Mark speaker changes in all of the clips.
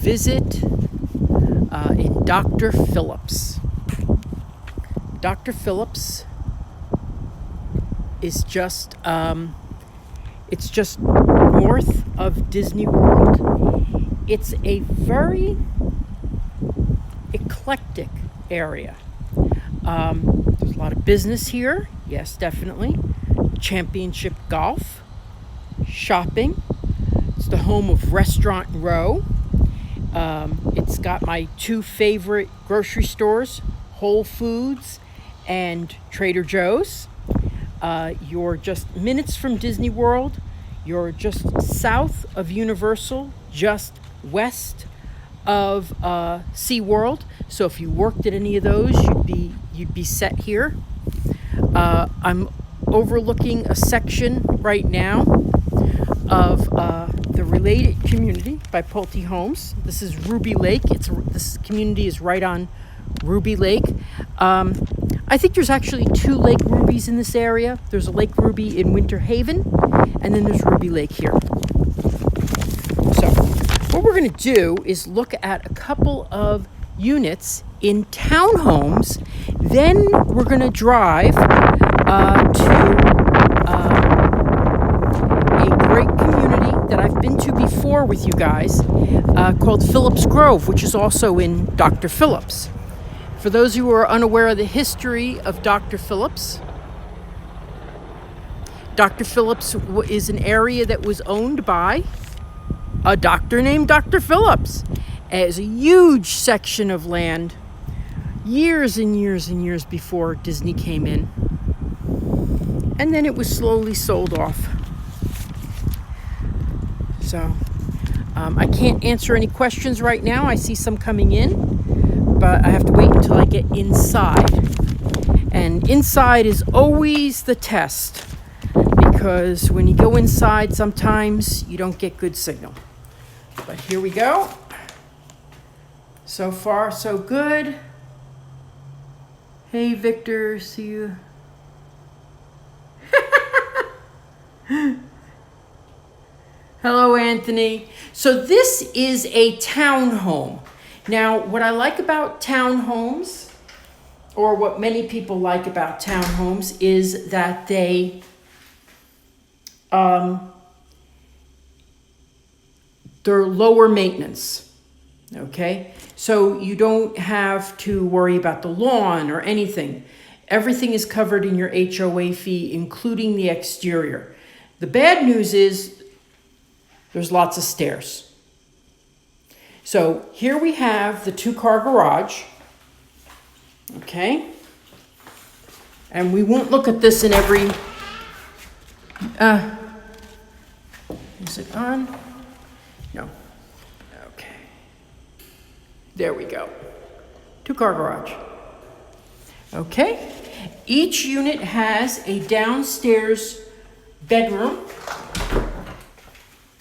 Speaker 1: visit in Dr. Phillips. Dr. Phillips is just, it's just north of Disney World. It's a very eclectic area. There's a lot of business here. Yes, definitely. Championship golf, shopping. It's the home of Restaurant Row. It's got my two favorite grocery stores, Whole Foods and Trader Joe's. You're just minutes from Disney World. You're just south of Universal, just west of SeaWorld. So if you worked at any of those, you'd be set here. I'm overlooking a section right now of the Related Community by Pulte Homes. This is Ruby Lake. This community is right on Ruby Lake. I think there's actually two Lake Rubies in this area. There's a Lake Ruby in Winter Haven, and then there's Ruby Lake here. So what we're going to do is look at a couple of units in townhomes. Then we're going to drive to a great community that I've been to before with you guys called Phillips Grove, which is also in Dr. Phillips. For those who are unaware of the history of Dr. Phillips, Dr. Phillips is an area that was owned by a doctor named Dr. Phillips. It's a huge section of land, years and years and years before Disney came in. And then it was slowly sold off. So I can't answer any questions right now. I see some coming in, but I have to wait until I get inside. And inside is always the test, because when you go inside, sometimes you don't get good signal. But here we go. So far, so good. Hey, Victor, see you. Hello, Anthony. So this is a townhome. Now, what I like about townhomes, or what many people like about townhomes, is that they're lower maintenance. Okay? So you don't have to worry about the lawn or anything. Everything is covered in your HOA fee, including the exterior. The bad news is there's lots of stairs. So here we have the 2-car garage. Okay? And we won't look at this in every... is it on? No. Okay. There we go. 2-car garage. Okay. Each unit has a downstairs bedroom.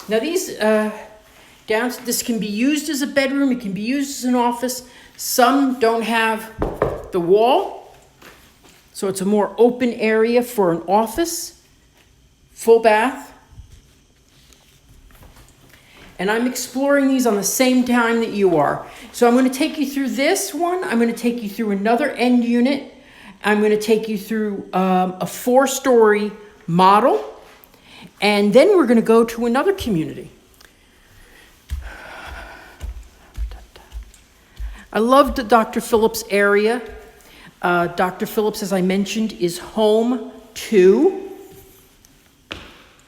Speaker 1: Now these this can be used as a bedroom, it can be used as an office. Some don't have the wall, so it's a more open area for an office. Full bath. And I'm exploring these on the same time that you are. So I'm going to take you through this one. I'm going to take you through another end unit. I'm going to take you through a 4-story model. And then we're going to go to another community. I loved the Dr. Phillips area. Dr. Phillips, as I mentioned, is home to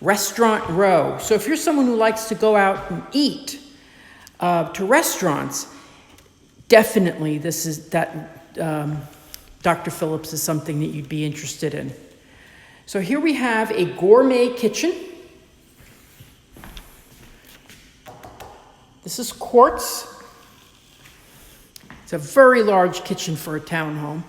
Speaker 1: Restaurant Row. So if you're someone who likes to go out and eat to restaurants, definitely Dr. Phillips is something that you'd be interested in. So here we have a gourmet kitchen. This is quartz. It's a very large kitchen for a townhome.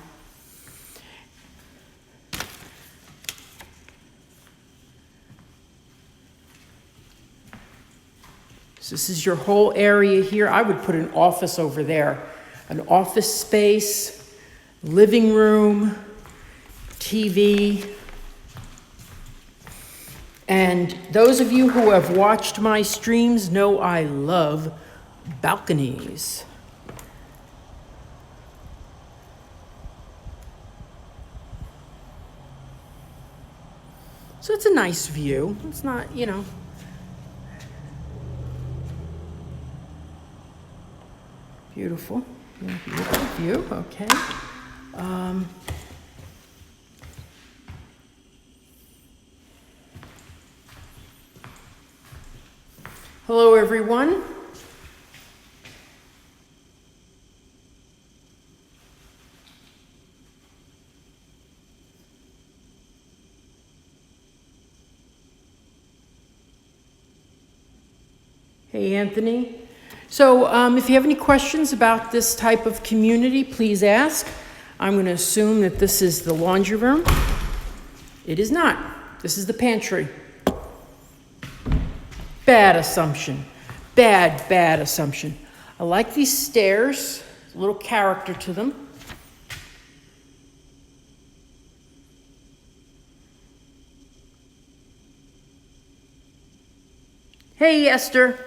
Speaker 1: So this is your whole area here. I would put an office over there. An office space, living room, TV. And those of you who have watched my streams know I love balconies. So it's a nice view. It's not, you know. Beautiful. Beautiful view. Okay. Hello, everyone. Hey, Anthony. So if you have any questions about this type of community, please ask. I'm going to assume that this is the laundry room. It is not. This is the pantry. Bad assumption. Bad assumption. I like these stairs. A little character to them. Hey, Esther.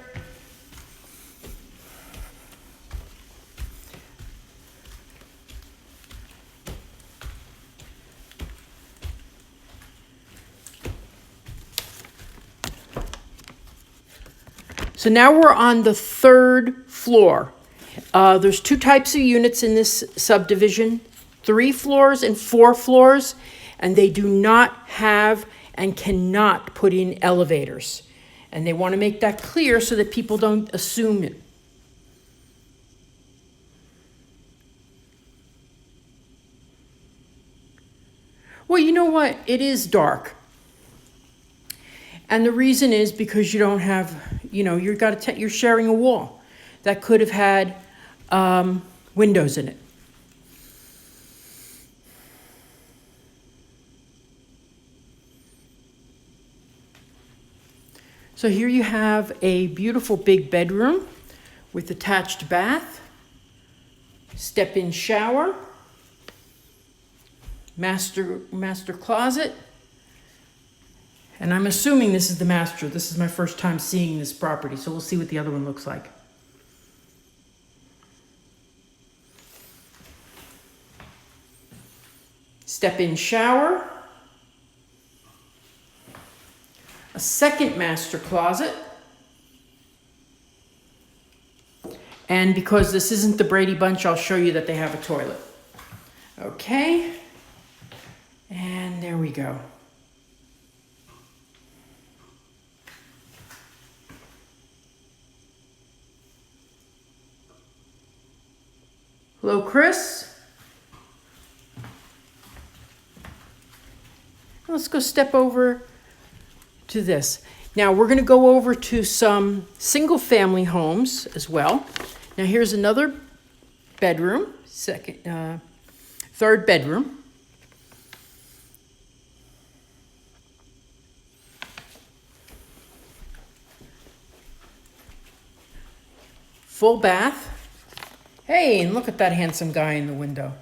Speaker 1: So now we're on the 3rd floor. There's 2 types of units in this subdivision, 3 floors and 4 floors, and they do not have and cannot put in elevators. And they want to make that clear so that people don't assume it. Well, you know what? It is dark. And the reason is because you don't have, you know, you're sharing a wall that could have had windows in it. So here you have a beautiful big bedroom with attached bath, step-in shower, master closet. And I'm assuming this is the master. This is my first time seeing this property, so we'll see what the other one looks like. Step-in shower. A second master closet. And because this isn't the Brady Bunch, I'll show you that they have a toilet. Okay. And there we go. Hello, Chris. Let's go step over to this. Now we're going to go over to some single family homes as well. Now here's another bedroom, third bedroom. Full bath. Hey, and look at that handsome guy in the window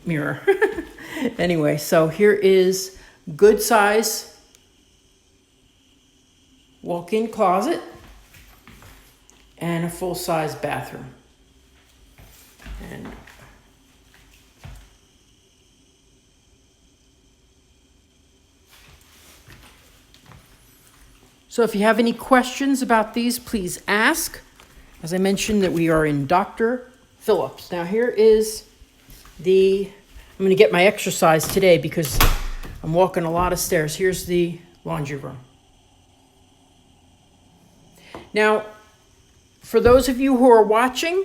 Speaker 1: mirror. Anyway, so here is good size walk-in closet and a full-size bathroom. And so if you have any questions about these, please ask. As I mentioned, that we are in Dr. Phillips. Now here is I'm going to get my exercise today because I'm walking a lot of stairs. Here's the laundry room. Now, for those of you who are watching,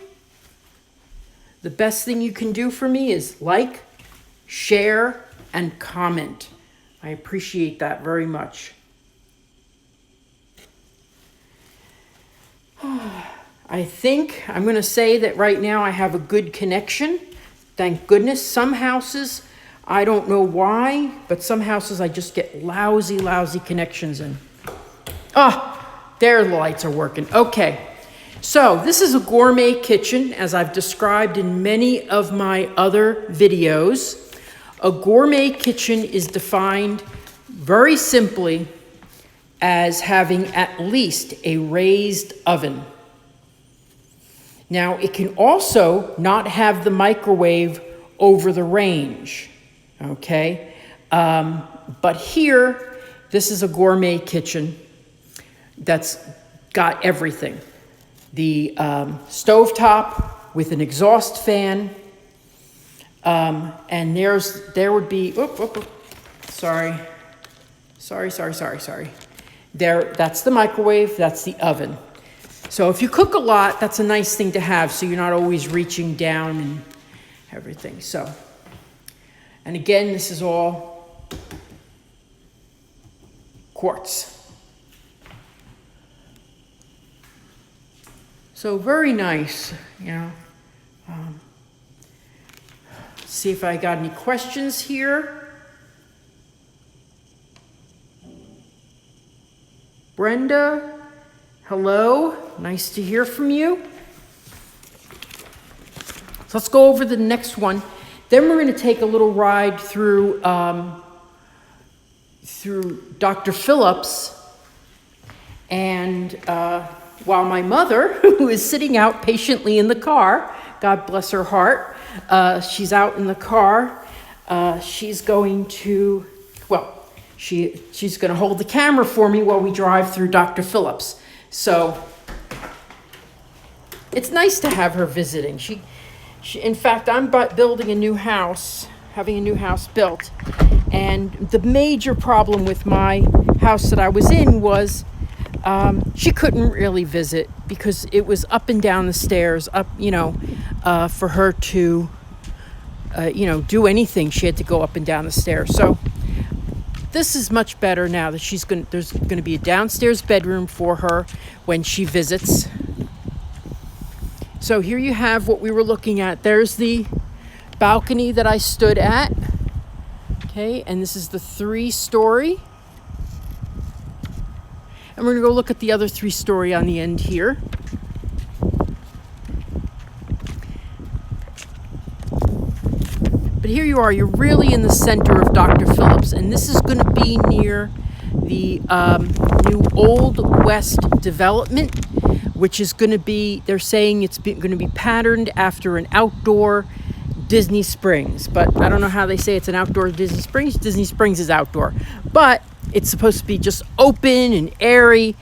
Speaker 1: the best thing you can do for me is like, share, and comment. I appreciate that very much. I think I'm going to say that right now I have a good connection. Thank goodness. Some houses, I don't know why, but some houses I just get lousy connections in. There the lights are working. Okay. So this is a gourmet kitchen, as I've described in many of my other videos. A gourmet kitchen is defined very simply as having at least a raised oven. Now, it can also not have the microwave over the range, okay? But here, this is a gourmet kitchen that's got everything. The stovetop with an exhaust fan, and there would be, sorry. There, that's the microwave, that's the oven. So if you cook a lot, that's a nice thing to have, so you're not always reaching down and everything. So, and again, this is all quartz. So very nice, you know. See if I got any questions here. Brenda, hello, nice to hear from you. So let's go over the next one. Then we're going to take a little ride through Dr. Phillips, and while my mother, who is sitting out patiently in the car, God bless her heart, she's out in the car. She's going to, well, she's going to hold the camera for me while we drive through Dr. Phillips. So it's nice to have her visiting. She in fact, I'm building a new house, having a new house built, and the major problem with my house that I was in was she couldn't really visit because it was up and down the stairs, up, for her to, do anything. She had to go up and down the stairs. So this is much better now that there's going to be a downstairs bedroom for her when she visits. So here you have what we were looking at. There's the balcony that I stood at. Okay, and this is the 3-story. And we're going to go look at the other 3-story on the end here. But here you are, you're really in the center of Dr. Phillips, and this is going to be near the new Old West development, which is going to be, they're saying it's going to be patterned after an outdoor Disney Springs. But I don't know how they say it's an outdoor Disney Springs. Disney Springs is outdoor. But it's supposed to be just open and airy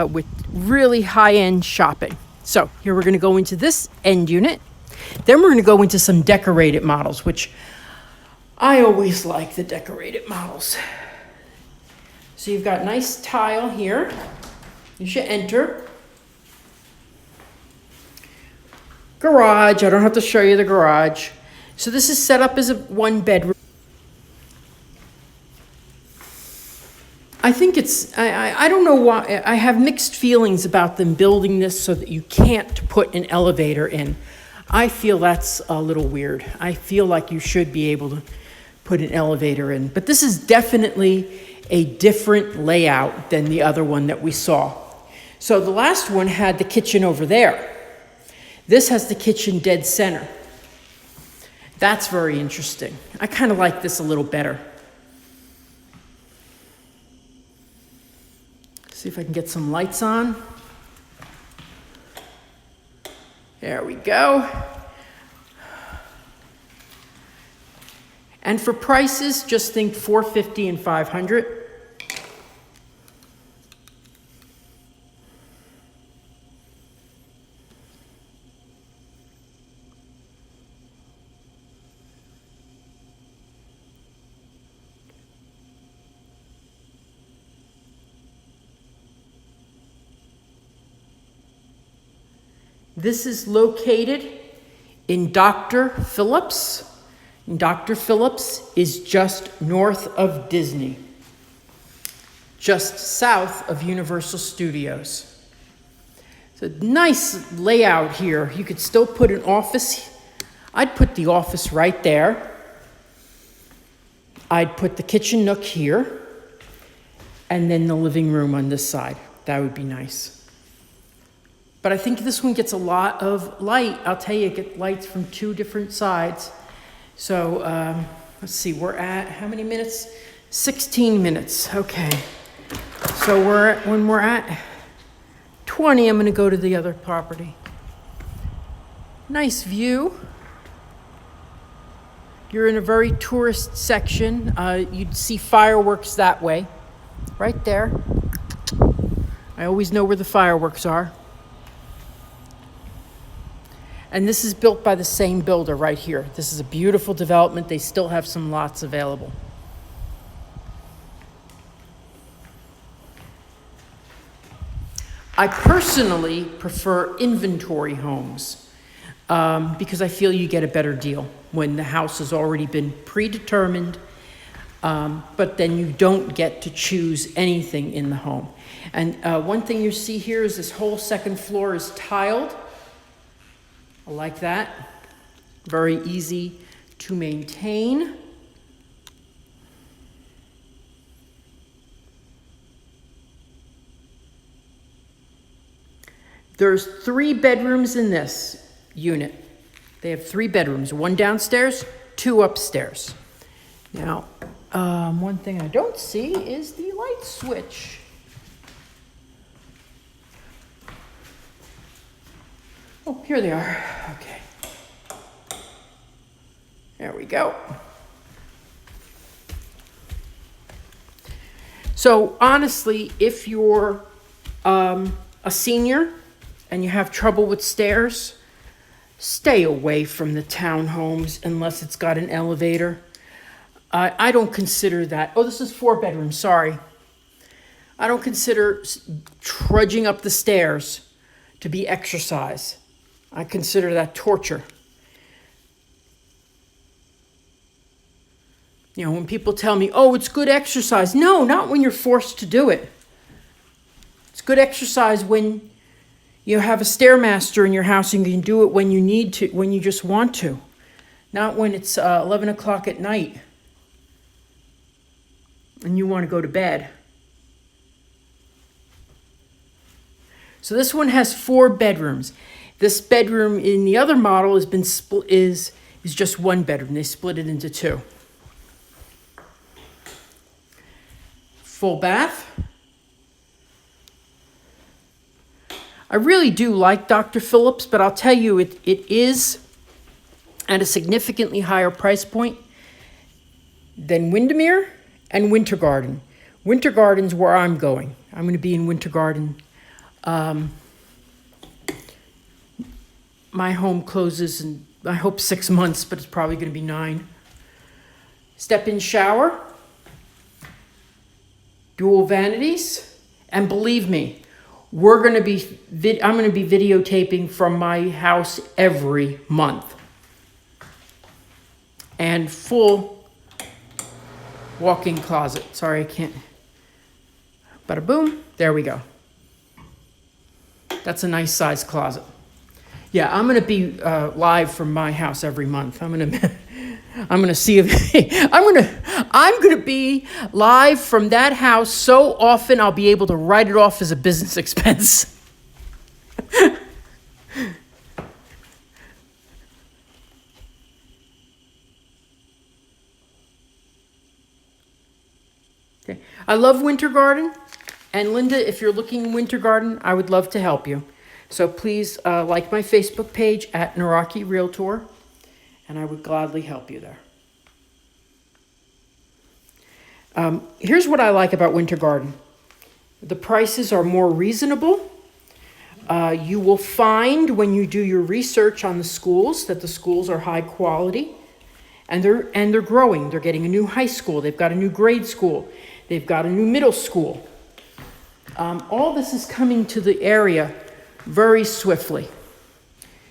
Speaker 1: with really high-end shopping. So here we're going to go into this end unit. Then we're going to go into some decorated models, which I always like the decorated models. So you've got nice tile here. You should enter. Garage. I don't have to show you the garage. So this is set up as a 1-bedroom. I think I don't know why, I have mixed feelings about them building this so that you can't put an elevator in. I feel that's a little weird. I feel like you should be able to put an elevator in. But this is definitely a different layout than the other one that we saw. So the last one had the kitchen over there. This has the kitchen dead center. That's very interesting. I kind of like this a little better. See if I can get some lights on. There we go. And for prices, just think $450 and $500. This is located in Dr. Phillips. And Dr. Phillips is just north of Disney, just south of Universal Studios. It's a nice layout here. You could still put an office. I'd put the office right there. I'd put the kitchen nook here, and then the living room on this side. That would be nice. But I think this one gets a lot of light. I'll tell you, it gets lights from 2 different sides. So let's see, we're at how many minutes? 16 minutes, okay. So when we're at 20, I'm gonna go to the other property. Nice view. You're in a very tourist section. You'd see fireworks that way, right there. I always know where the fireworks are. And this is built by the same builder right here. This is a beautiful development. They still have some lots available. I personally prefer inventory homes. Because I feel you get a better deal when the house has already been predetermined, but then you don't get to choose anything in the home. And one thing you see here is this whole second floor is tiled. I like that. Very easy to maintain. There's 3 bedrooms in this unit. They have 3 bedrooms, 1 downstairs, 2 upstairs. Now, one thing I don't see is the light switch. Oh, here they are. Okay. There we go. So honestly, if you're a senior and you have trouble with stairs, stay away from the townhomes unless it's got an elevator. I don't consider that. Oh, this is 4 bedrooms, sorry. I don't consider trudging up the stairs to be exercise. I consider that torture. You know, when people tell me, oh, it's good exercise. No, not when you're forced to do it. It's good exercise when you have a Stairmaster in your house and you can do it when you need to, when you just want to. Not when it's 11 o'clock at night and you want to go to bed. So this one has 4 bedrooms. This bedroom in the other model has been split, is just 1 bedroom. They split it into 2. Full bath. I really do like Dr. Phillips, but I'll tell you, it is at a significantly higher price point than Windermere and Winter Garden. Winter Garden's where I'm going. I'm going to be in Winter Garden. My home closes in, I hope, 6 months, but it's probably going to be 9. Step-in shower. Dual vanities. And believe me, I'm going to be videotaping from my house every month. And full walk-in closet. Sorry, I can't. Bada boom. There we go. That's a nice size closet. Yeah, I'm going to be live from my house every month. I'm going to see if I'm going to be live from that house so often I'll be able to write it off as a business expense. Okay. I love Winter Garden, and Linda, if you're looking in Winter Garden, I would love to help you. So please like my Facebook page at Naraki Realtor, and I would gladly help you there. Here's what I like about Winter Garden. The prices are more reasonable. You will find when you do your research on the schools that the schools are high quality, and they're growing. They're getting a new high school. They've got a new grade school. They've got a new middle school. All this is coming to the area very swiftly.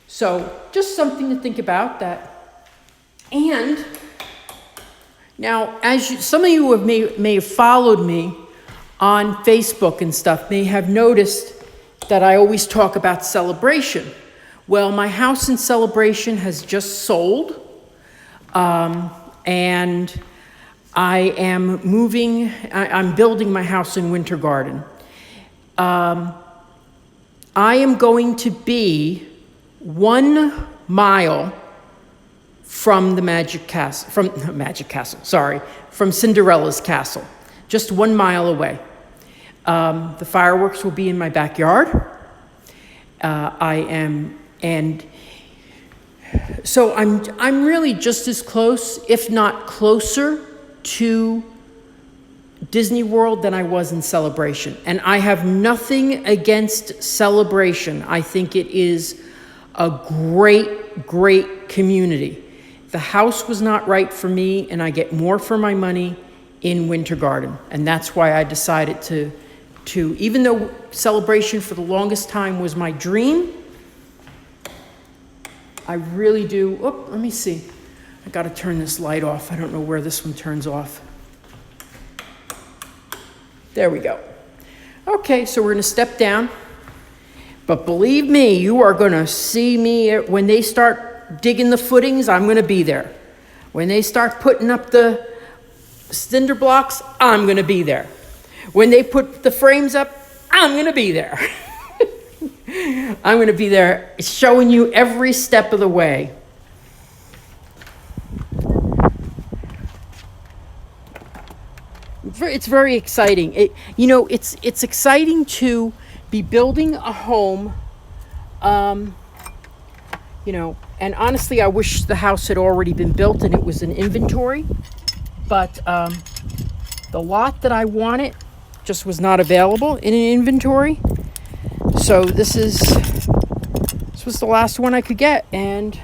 Speaker 1: So just something to think about that. And now, some of you may have followed me on Facebook and stuff, may have noticed that I always talk about Celebration. Well, my house in Celebration has just sold, and I am moving. I'm building my house in Winter Garden. I am going to be 1 mile from the from Cinderella's castle, just 1 mile away. The fireworks will be in my backyard. And So I'm really just as close, if not closer, to Disney World than I was in Celebration. And I have nothing against Celebration. I think it is a great, great community. The house was not right for me, and I get more for my money in Winter Garden. And that's why I decided to even though Celebration for the longest time was my dream, I really do. Oh, let me see. I got to turn this light off. I don't know where this one turns off. There we go. Okay, so we're going to step down. But believe me, you are going to see me when they start digging the footings. I'm going to be there. When they start putting up the cinder blocks, I'm going to be there. When they put the frames up, I'm going to be there. I'm going to be there showing you every step of the way. It's very exciting. It's exciting to be building a home, and honestly, I wish the house had already been built and it was in inventory, but the lot that I wanted just was not available in an inventory. So this was the last one I could get, and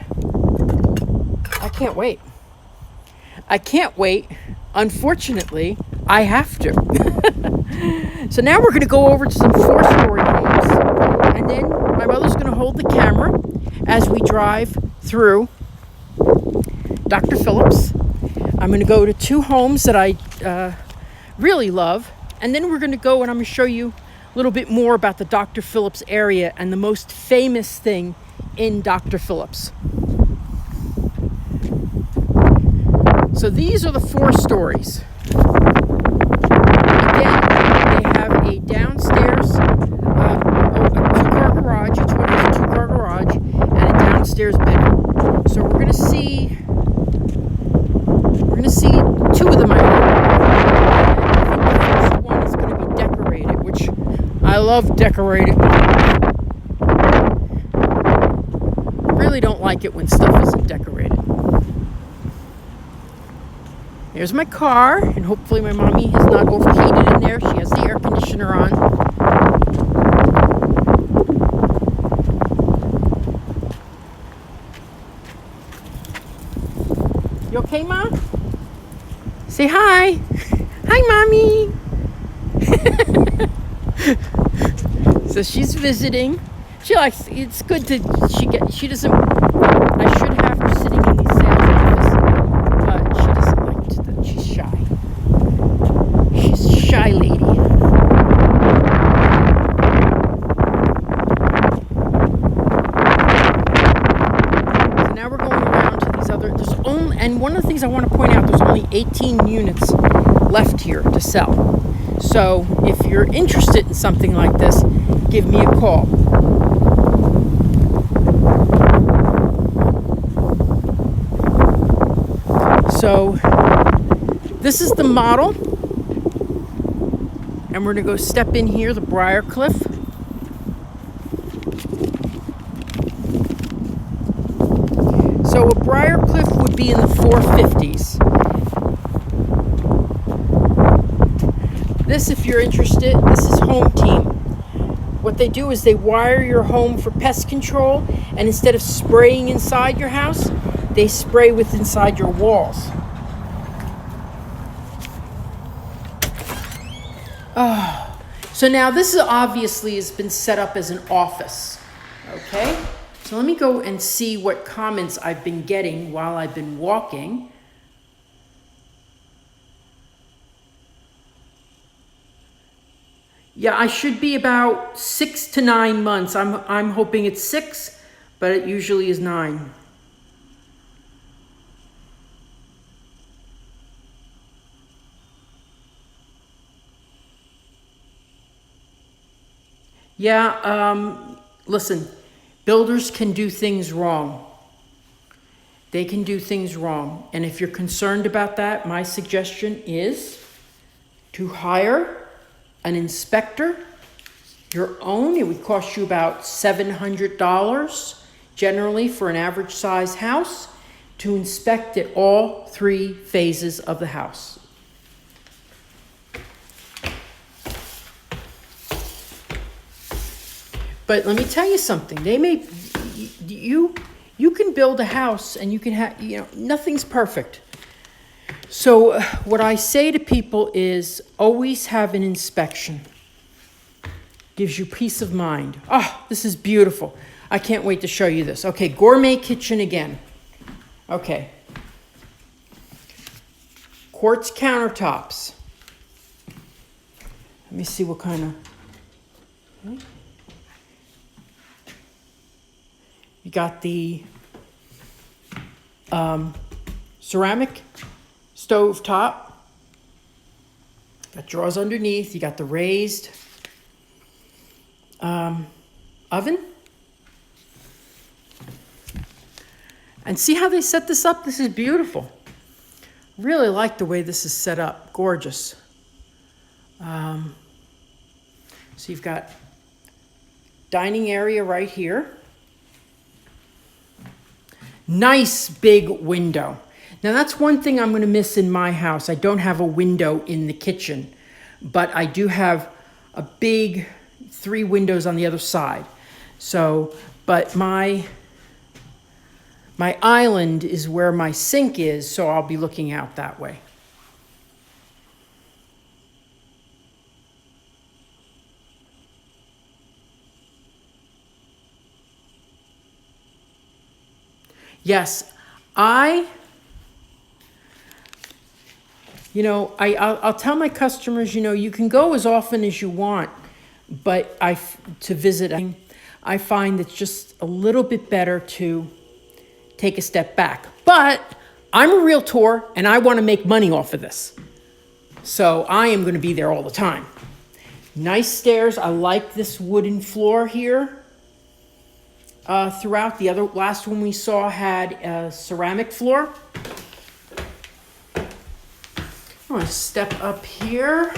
Speaker 1: I can't wait. Unfortunately, I have to. So now we're going to go over to some 4-story homes, and then my mother's going to hold the camera as we drive through Dr. Phillips. I'm going to go to 2 homes that I really love, and then we're going to go and I'm going to show you a little bit more about the Dr. Phillips area and the most famous thing in Dr. Phillips. So these are the 4 stories. Again, they have a downstairs, a 2-car garage. Each one has a 2-car garage and a downstairs bedroom. So we're going to see 2 of them, I hope. I think the first one is going to be decorated, which I love decorated. I really don't like it when stuff isn't decorated. There's my car, and hopefully my mommy has not overheated in there. She has the air conditioner on. You okay, Ma? Say hi. Hi, Mommy. So she's visiting. She likes, it's good to, she doesn't, I should have her sitting in the sales office, but she doesn't like to, she's shy. She's a shy lady. So now we're going around to these other, and one of the things I want to point out, there's only 18 units left here to sell. So if you're interested in something like this, give me a call. So this is the model, and we're going to go step in here, the Briarcliff. So a Briarcliff would be in the 450s. This, if you're interested, this is Home Team. What they do is they wire your home for pest control, and instead of spraying inside your house, they spray with inside your walls. Oh, so now this is obviously has been set up as an office. Okay, so let me go and see what comments I've been getting while I've been walking. Yeah, I should be about 6 to 9 months. I'm hoping it's 6, but it usually is 9. Yeah, listen, builders can do things wrong. They can do things wrong. And if you're concerned about that, my suggestion is to hire an inspector, your own. It would cost you about $700. generally for an average size house, to inspect at all 3 phases of the house. But let me tell you something. You can build a house and you can have, nothing's perfect. So what I say to people is always have an inspection. Gives you peace of mind. Oh, this is beautiful. I can't wait to show you this. Okay, gourmet kitchen again. Okay. Quartz countertops. Let me see what kind of... Okay. You got the ceramic stove top. Got drawers underneath. You got the raised oven. And see how they set this up? This is beautiful. Really like the way this is set up. Gorgeous. So you've got dining area right here. Nice big window. Now that's one thing I'm going to miss in my house. I don't have a window in the kitchen, but I do have a big 3 windows on the other side. So, but my island is where my sink is, so I'll be looking out that way. Yes, I'll tell my customers, you can go as often as you want, but to visit, I find it's just a little bit better to take a step back. But I'm a realtor and I want to make money off of this. So I am going to be there all the time. Nice stairs. I like this wooden floor here. Throughout. The last one we saw had a ceramic floor. I'm going to step up here.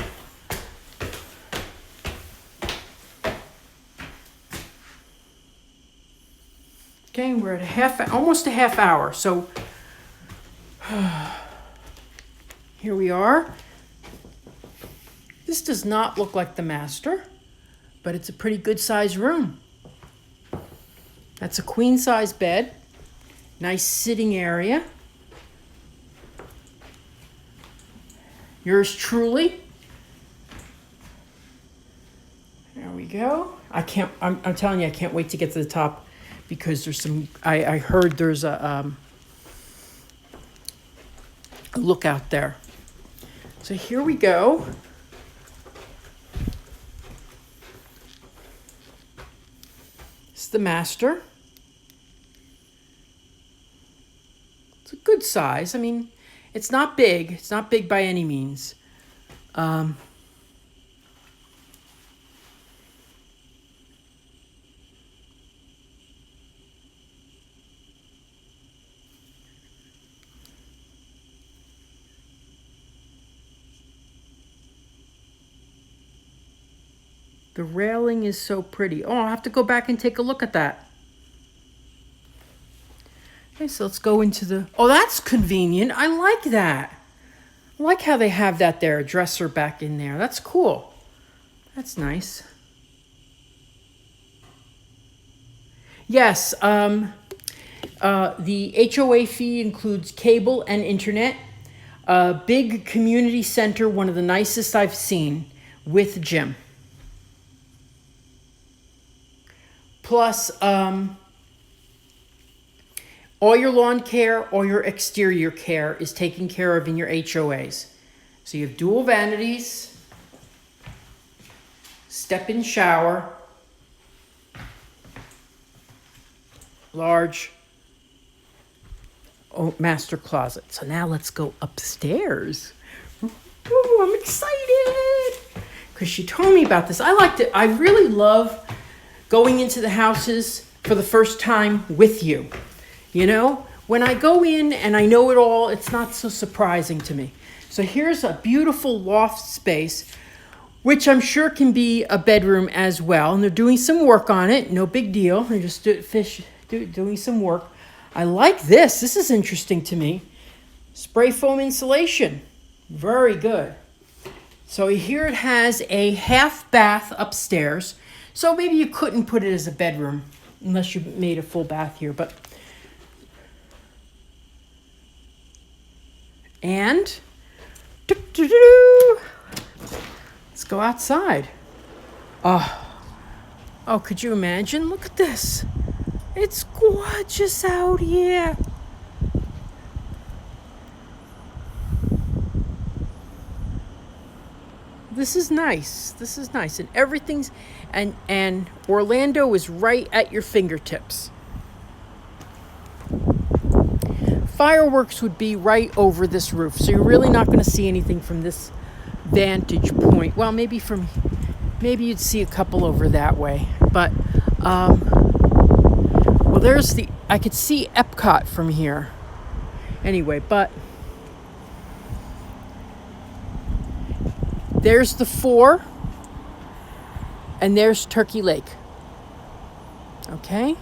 Speaker 1: Okay, we're at almost a half hour. So here we are. This does not look like the master, but it's a pretty good sized room. That's a queen size bed. Nice sitting area. Yours truly. There we go. I'm telling you, I can't wait to get to the top because there's I heard there's a lookout there. So here we go. It's the master. It's a good size. I mean, it's not big. It's not big by any means. The railing is so pretty. Oh, I'll have to go back and take a look at that. Okay, so let's go into the... Oh, that's convenient. I like that. I like how they have that there, a dresser back in there. That's cool. That's nice. Yes, the HOA fee includes cable and internet. A big community center, one of the nicest I've seen, with gym. Plus, all your lawn care, all your exterior care is taken care of in your HOAs. So you have dual vanities, step-in shower, large master closet. So now let's go upstairs. Ooh, I'm excited because she told me about this. I really love going into the houses for the first time with you. You know, when I go in and I know it all, it's not so surprising to me. So here's a beautiful loft space, which I'm sure can be a bedroom as well. And they're doing some work on it. No big deal. They're just doing doing some work. I like this. This is interesting to me. Spray foam insulation. Very good. So here it has a half bath upstairs. So maybe you couldn't put it as a bedroom unless you made a full bath here. And let's go outside. Oh, could you imagine? Look at this. It's gorgeous out here. This is nice. This is nice. And everything's and Orlando is right at your fingertips. Fireworks would be right over this roof. So you're really not going to see anything from this vantage point. Well, maybe you'd see a couple over that way. But well, I could see Epcot from here. Anyway, but there's the 4, and there's Turkey Lake. Okay?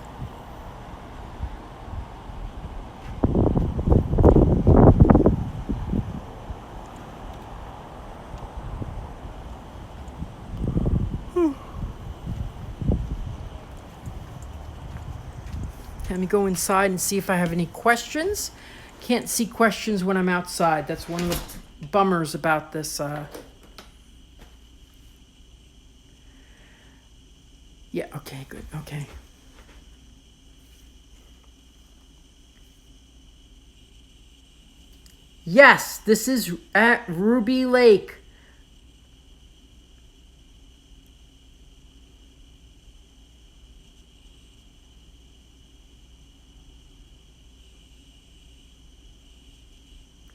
Speaker 1: Let me go inside and see if I have any questions. Can't see questions when I'm outside. That's one of the bummers about this. Yeah, okay, good, okay. Yes, this is at Ruby Lake.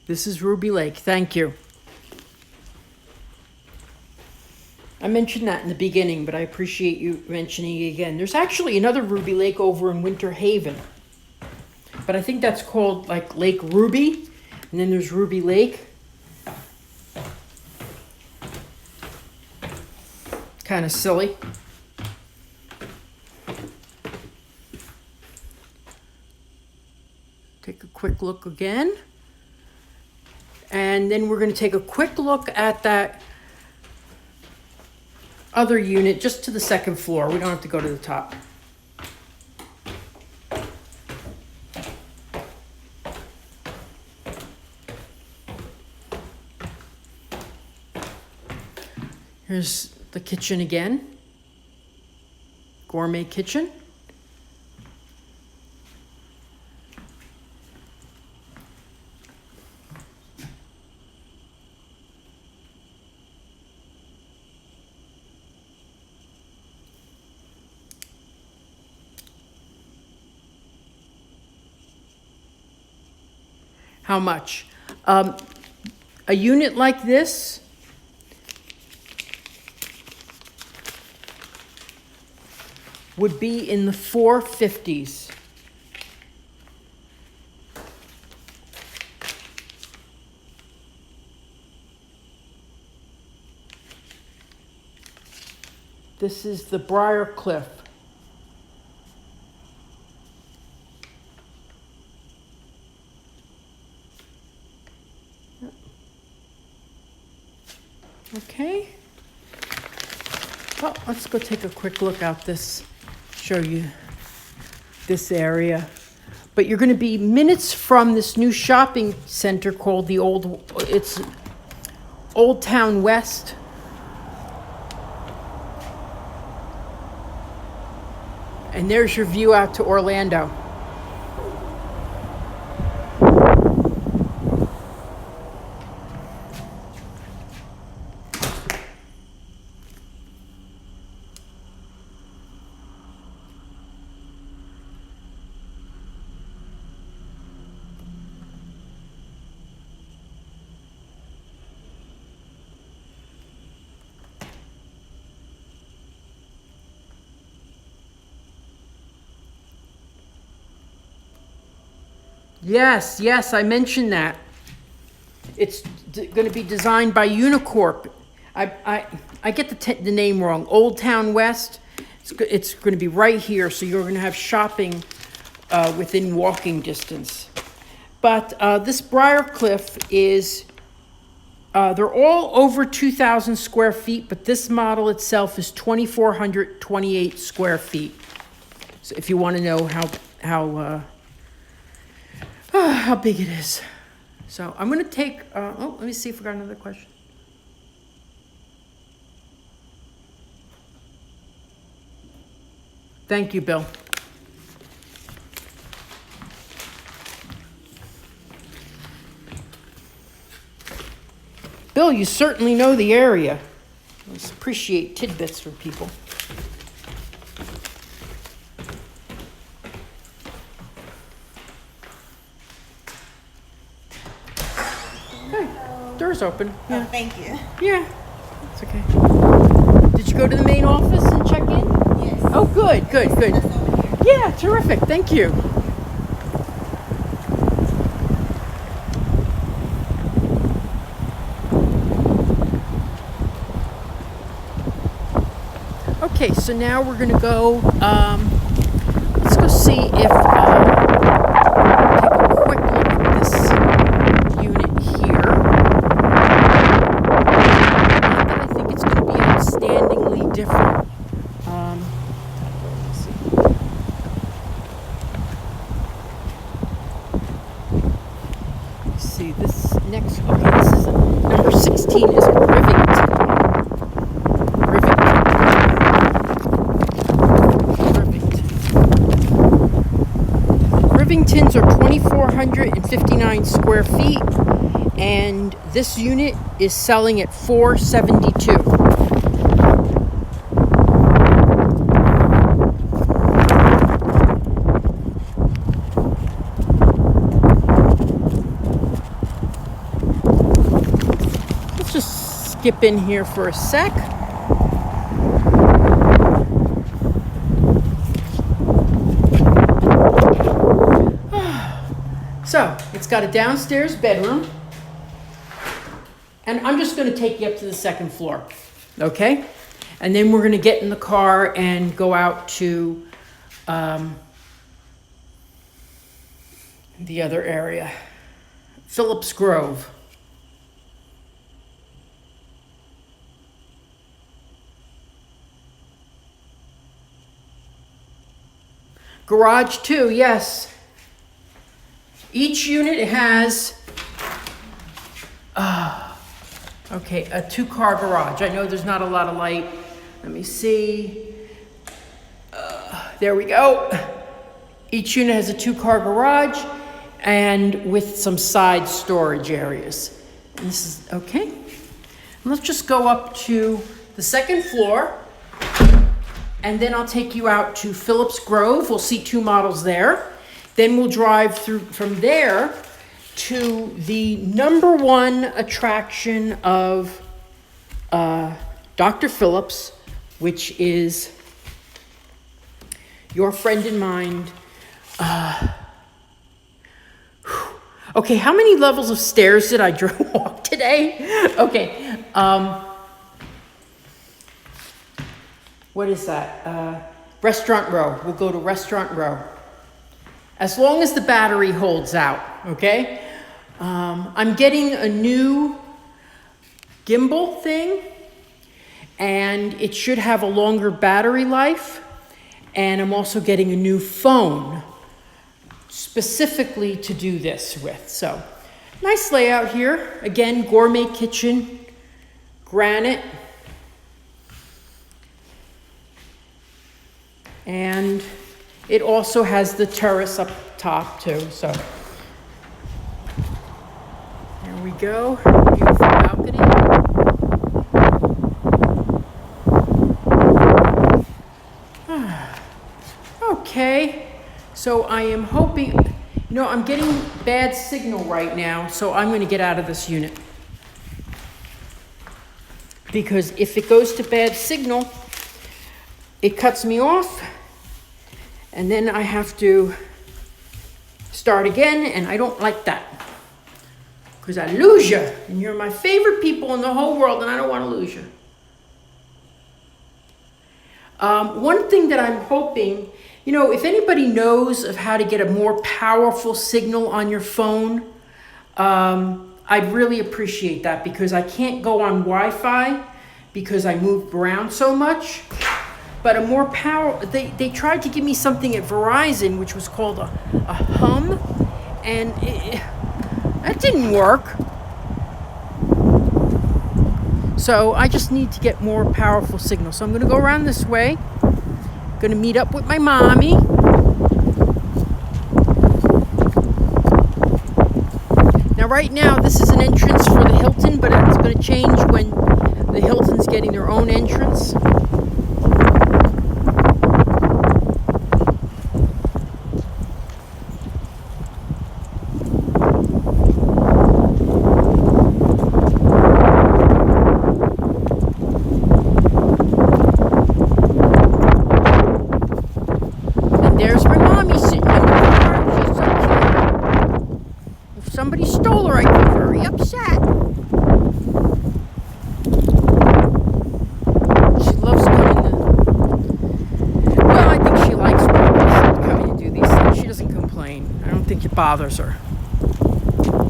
Speaker 1: This is Ruby Lake. Thank you. I mentioned that in the beginning, but I appreciate you mentioning it again. There's actually another Ruby Lake over in Winter Haven, but I think that's called like Lake Ruby, and then there's Ruby Lake. Kind of silly. Take a quick look again. And then we're going to take a quick look at that other unit just to the second floor. We don't have to go to the top. Here's the kitchen again. Gourmet kitchen. How much? A unit like this would be in the 450s. This is the Briar Cliff. Okay. Well, let's go take a quick look out this, show you this area. But you're going to be minutes from this new shopping center called it's Old Town West. And there's your view out to Orlando. Yes, I mentioned that. It's going to be designed by Unicorp. I get the name wrong. Old Town West. It's going to be right here, so you're going to have shopping within walking distance. But this Briarcliff is, they're all over 2,000 square feet, but this model itself is 2,428 square feet. So if you want to know how big it is. So I'm going to take, let me see if we got another question. Thank you, Bill. Bill, you certainly know the area. I just appreciate tidbits from people. Hey, door's open. Yeah.
Speaker 2: Oh, thank you.
Speaker 1: Yeah, it's okay. Did you go to the main office and check in?
Speaker 2: Yes.
Speaker 1: Oh, good.
Speaker 2: That's over here.
Speaker 1: Yeah, terrific. Thank you. Okay, so now we're going to go, let's go see if, take a quick look at this unit here. Not that I think it's going to be outstandingly different. Let's see. Let's see, this next, okay, this is, number 16 is a Rivington. Rivingtons are 2,459 square feet, and this unit is selling at $472. Let's just skip in here for a sec. So, it's got a downstairs bedroom, and I'm just going to take you up to the second floor, okay? And then we're going to get in the car and go out to the other area, Phillips Grove. Garage too, yes. Each unit has, okay, a 2-car garage. I know there's not a lot of light. Let me see. There we go. Each unit has a 2-car garage and with some side storage areas. And this is, okay. And let's just go up to the second floor, and then I'll take you out to Phillips Grove. We'll see 2 models there. Then we'll drive through from there to the number 1 attraction of Dr. Phillips, which is your friend and mine. Okay, how many levels of stairs did I walk today? Okay, what is that? Restaurant Row. We'll go to Restaurant Row. As long as the battery holds out, okay? I'm getting a new gimbal thing, and it should have a longer battery life. And I'm also getting a new phone specifically to do this with. So, nice layout here. Again, gourmet kitchen, granite. And it also has the terrace up top too, so. There we go, beautiful balcony. Okay, so I am hoping, I'm getting bad signal right now, so I'm gonna get out of this unit. Because if it goes to bad signal, it cuts me off, and then I have to start again, and I don't like that. Because I lose you, and you're my favorite people in the whole world, and I don't want to lose you. One thing that I'm hoping, If anybody knows of how to get a more powerful signal on your phone, I'd really appreciate that, because I can't go on Wi-Fi because I moved around so much. But a more they tried to give me something at Verizon, which was called a hum, and that didn't work. So I just need to get more powerful signal. So I'm going to go around this way. Going to meet up with my mommy. Now right now this is an entrance for the Hilton, but it's going to change when the Hilton's getting their own entrance. There's my mommy sitting in the car. She's so cute. If somebody stole her, I'd be very upset. She loves well, I think she likes coming to do these things. She doesn't complain. I don't think it bothers her.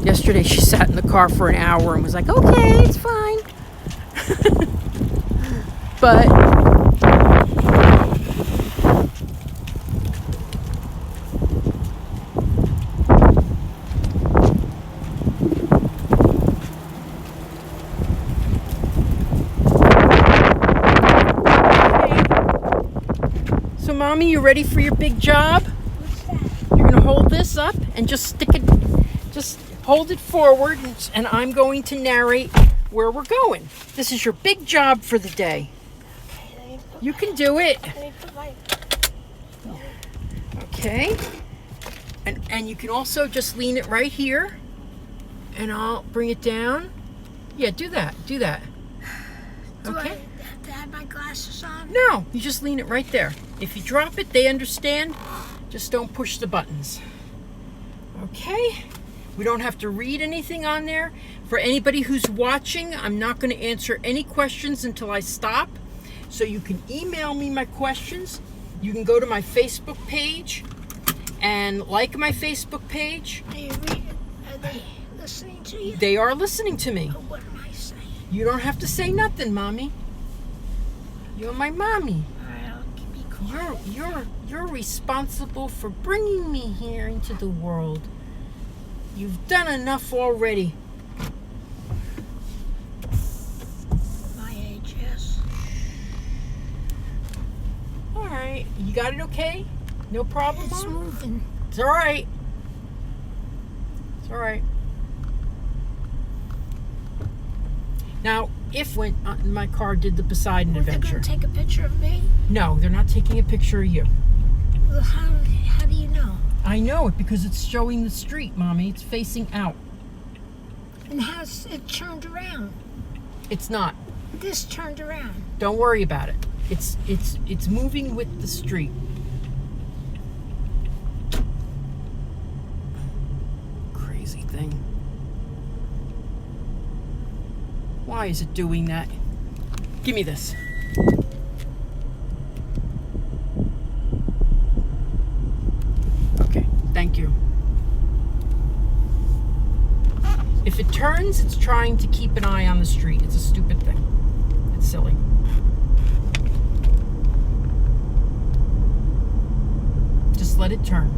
Speaker 1: Yesterday she sat in the car for an hour and was like, okay, it's fine. But so, Mommy, you ready for your big job?
Speaker 2: What's that?
Speaker 1: You're going to hold this up and just hold it forward, and I'm going to narrate where we're going. This is your big job for the day.
Speaker 2: Okay,
Speaker 1: You can do it.
Speaker 2: let me put my...
Speaker 1: Okay. And you can also just lean it right here, and I'll bring it down. Yeah, do that.
Speaker 2: Do I
Speaker 1: Okay.
Speaker 2: have to have my glasses on?
Speaker 1: No, you just lean it right there. If you drop it, they understand. Just don't push the buttons. Okay. We don't have to read anything on there. For anybody who's watching, I'm not going to answer any questions until I stop. So you can email me my questions. You can go to my Facebook page and like my Facebook page.
Speaker 2: Are they listening to you?
Speaker 1: They are listening to me.
Speaker 2: Or what am I saying?
Speaker 1: You don't have to say nothing, Mommy. You're my mommy.
Speaker 2: All right, I'll be quiet.
Speaker 1: You're responsible for bringing me here into the world. You've done enough already.
Speaker 2: My age, yes.
Speaker 1: All right. You got it okay? No problem,
Speaker 2: It's
Speaker 1: Mom?
Speaker 2: moving.
Speaker 1: It's all right. It's all right. Now, if when my car did the Poseidon
Speaker 2: Well, they're
Speaker 1: adventure.
Speaker 2: going to take a picture of me?
Speaker 1: No, they're not taking a picture of you.
Speaker 2: Well, how do you know?
Speaker 1: I know it because it's showing the street, Mommy. It's facing out.
Speaker 2: And how's it turned around?
Speaker 1: It's not.
Speaker 2: This turned around.
Speaker 1: Don't worry about it. It's moving with the street. Crazy thing. Why is it doing that? Give me this. Okay, thank you. If it turns, it's trying to keep an eye on the street. It's a stupid thing. It's silly. Just let it turn.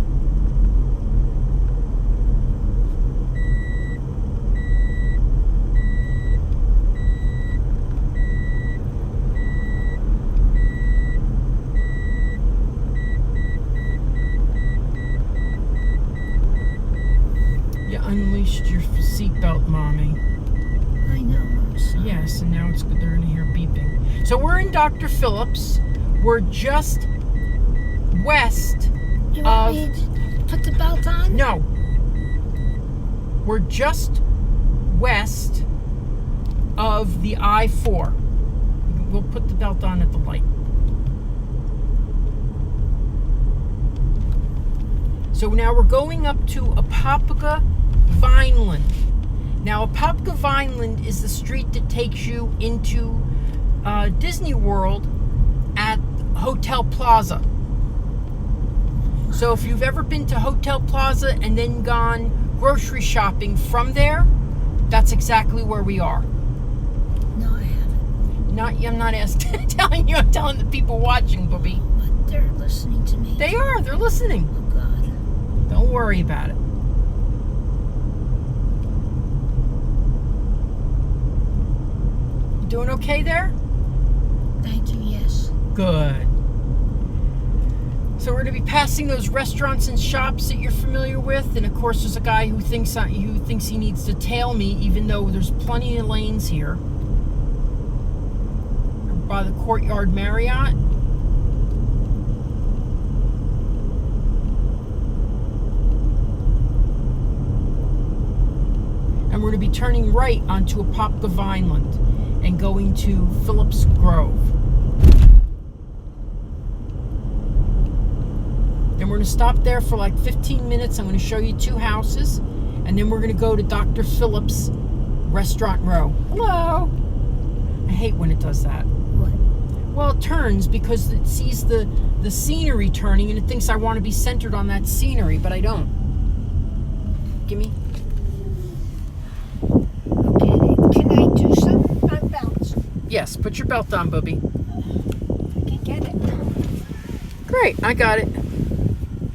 Speaker 1: You unleashed your seatbelt, Mommy.
Speaker 2: I know, I'm sorry.
Speaker 1: Yes, and now they're going to hear beeping. So we're in Dr. Phillips. We're just west
Speaker 2: You want me to put the belt on?
Speaker 1: No. We're just west of the I-4. We'll put the belt on at the light. So now we're going up to Apopka Vineland. Now, Apopka Vineland is the street that takes you into Disney World at Hotel Plaza. So if you've ever been to Hotel Plaza and then gone grocery shopping from there, that's exactly where we are.
Speaker 2: No, I haven't.
Speaker 1: I'm not telling you, I'm telling the people watching, Booby.
Speaker 2: But they're listening to me.
Speaker 1: They're listening.
Speaker 2: Oh, God.
Speaker 1: Don't worry about it. You doing okay there?
Speaker 2: Thank you, yes.
Speaker 1: Good. So we're going to be passing those restaurants and shops that you're familiar with, and of course there's a guy who thinks he needs to tail me, even though there's plenty of lanes here. We're by the Courtyard Marriott. And we're going to be turning right onto Apopka Vineland and going to Phillips Grove. And we're going to stop there for like 15 minutes. I'm going to show you 2 houses. And then we're going to go to Dr. Phillips Restaurant Row. Hello. I hate when it does that.
Speaker 2: What?
Speaker 1: Well, it turns because it sees the scenery turning and it thinks I want to be centered on that scenery, but I don't. Gimme.
Speaker 2: Okay, can I do some on belts?
Speaker 1: Yes, put your belt on, Bubby.
Speaker 2: I can get it.
Speaker 1: Great, I got it.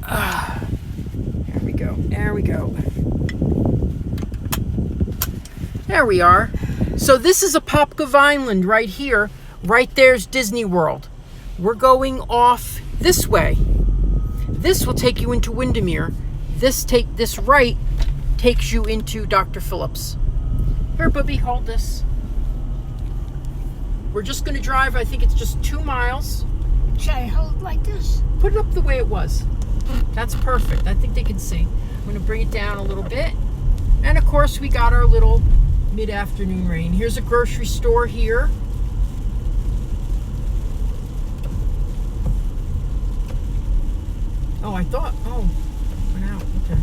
Speaker 1: There we go. There we go. There we are. So this is Apopka Vineland right here. Right there's Disney World. We're going off this way. This will take you into Windermere. This right takes you into Dr. Phillips. Here, Bubby, hold this. We're just going to drive, I think it's just 2 miles.
Speaker 2: Should I hold it like this?
Speaker 1: Put it up the way it was. That's perfect. I think they can see. I'm going to bring it down a little bit. And of course, we got our little mid-afternoon rain. Here's a grocery store here. Oh, I thought, went out. Okay.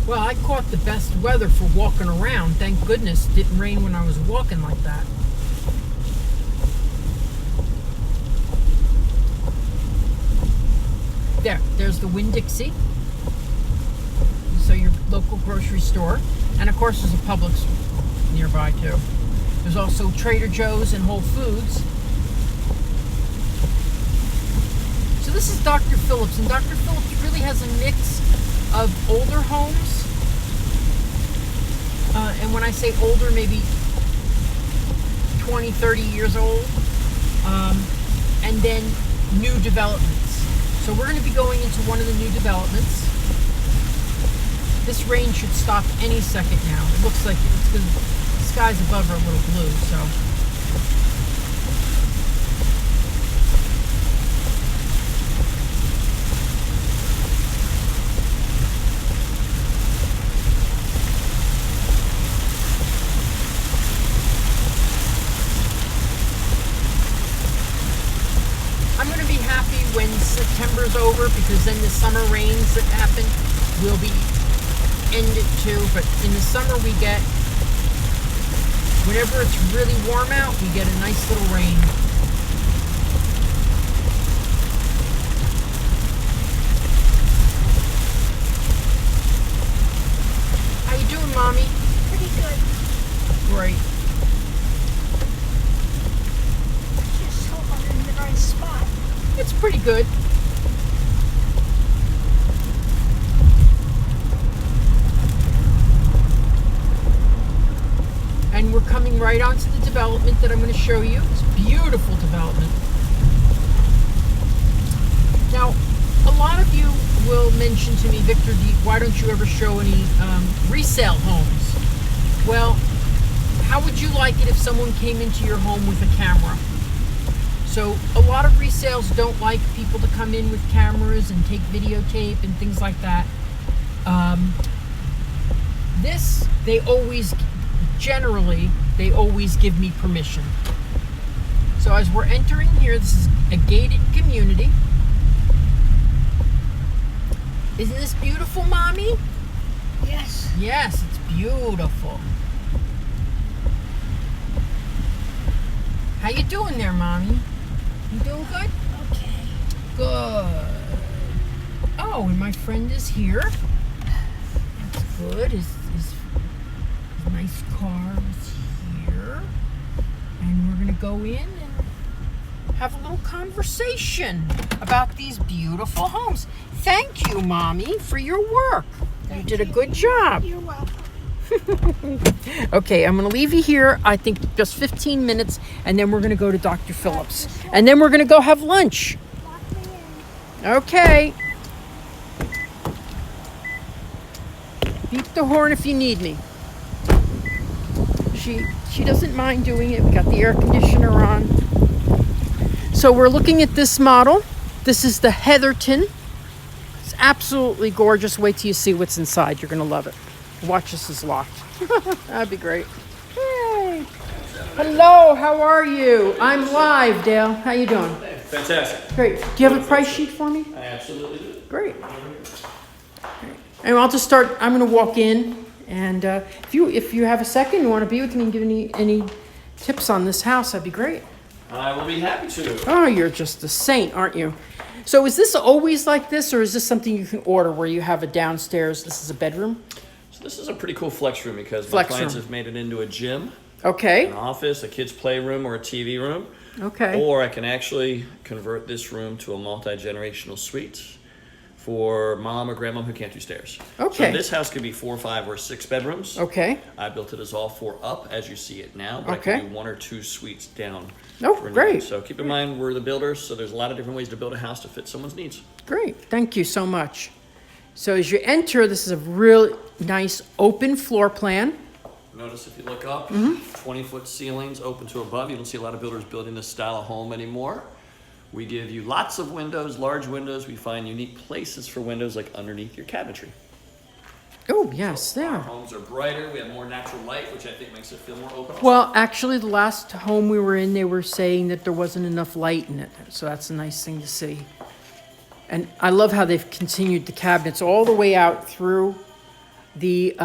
Speaker 1: Well, I caught the best weather for walking around. Thank goodness it didn't rain when I was walking like that. There's the Winn-Dixie. So your local grocery store. And of course there's a Publix nearby too. There's also Trader Joe's and Whole Foods. So this is Dr. Phillips, and Dr. Phillips really has a mix of older homes. And when I say older, maybe 20, 30 years old. And then new developments. So we're going to be going into one of the new developments. This rain should stop any second now. It looks like it's because the skies above are a little blue, so. I'm going to be happy when September's over, because then the summer rains that happen will be ended too. But in the summer we get, whenever it's really warm out, we get a nice little rain. How you doing, Mommy?
Speaker 2: Pretty good.
Speaker 1: Great.
Speaker 2: Just hope I'm in the right spot.
Speaker 1: It's pretty good. And we're coming right onto the development that I'm going to show you. It's a beautiful development. Now, a lot of you will mention to me, Victor, why don't you ever show any resale homes? Well, how would you like it if someone came into your home with a camera? So a lot of resales don't like people to come in with cameras and take videotape and things like that. They always give me permission. So as we're entering here, this is a gated community. Isn't this beautiful, Mommy?
Speaker 2: Yes.
Speaker 1: Yes, it's beautiful. How you doing there, Mommy? You doing good?
Speaker 2: Okay.
Speaker 1: Good. Oh, and my friend is here. That's good. His nice car is here. And we're going to go in and have a little conversation about these beautiful homes. Thank you, Mommy, for your work. You did a good job.
Speaker 2: You're welcome.
Speaker 1: Okay, I'm going to leave you here, I think just 15 minutes, and then we're going to go to Dr. Phillips. And then we're going to go have lunch.
Speaker 2: Lock me in.
Speaker 1: Okay. Beep the horn if you need me. She doesn't mind doing it. We got the air conditioner on. So we're looking at this model. This is the Heatherton. It's absolutely gorgeous. Wait till you see what's inside. You're going to love it. Watch, this is locked. That'd be great. Yay. Hello, how are you? I'm live, Dale. How you doing?
Speaker 3: Fantastic.
Speaker 1: Great. Do you have a price sheet for me?
Speaker 3: I absolutely do.
Speaker 1: Great. And I'll just start. I'm going to walk in, and if you have a second, you want to be with me and give any tips on this house, that'd be great.
Speaker 3: I will be happy to.
Speaker 1: Oh, you're just a saint, aren't you? So is this always like this, or is this something you can order where you have a downstairs? This is a bedroom.
Speaker 3: So this is a pretty cool flex room because
Speaker 1: Flex
Speaker 3: my clients
Speaker 1: room.
Speaker 3: have made it into a gym,
Speaker 1: Okay.
Speaker 3: an office, a kid's playroom, or a TV room.
Speaker 1: Okay.
Speaker 3: Or I can actually convert this room to a multi-generational suite for mom or grandma who can't do stairs.
Speaker 1: Okay.
Speaker 3: So this house could be 4, 5, or 6 bedrooms.
Speaker 1: Okay.
Speaker 3: I built it as all 4 up as you see it now, but
Speaker 1: Okay.
Speaker 3: I can do 1 or 2 suites down.
Speaker 1: Oh,
Speaker 3: for
Speaker 1: great.
Speaker 3: needs. So keep in mind we're the builders, so there's a lot of different ways to build a house to fit someone's needs.
Speaker 1: Great. Thank you so much. So as you enter, this is a really nice open floor plan.
Speaker 3: Notice if you look up, 20-foot ceilings open to above. You don't see a lot of builders building this style of home anymore. We give you lots of windows, large windows. We find unique places for windows like underneath your cabinetry.
Speaker 1: Oh, yes,
Speaker 3: Our
Speaker 1: there.
Speaker 3: homes are brighter. We have more natural light, which I think makes it feel more open.
Speaker 1: Well, actually, the last home we were in, they were saying that there wasn't enough light in it. So that's a nice thing to see. And I love how they've continued the cabinets all the way out through the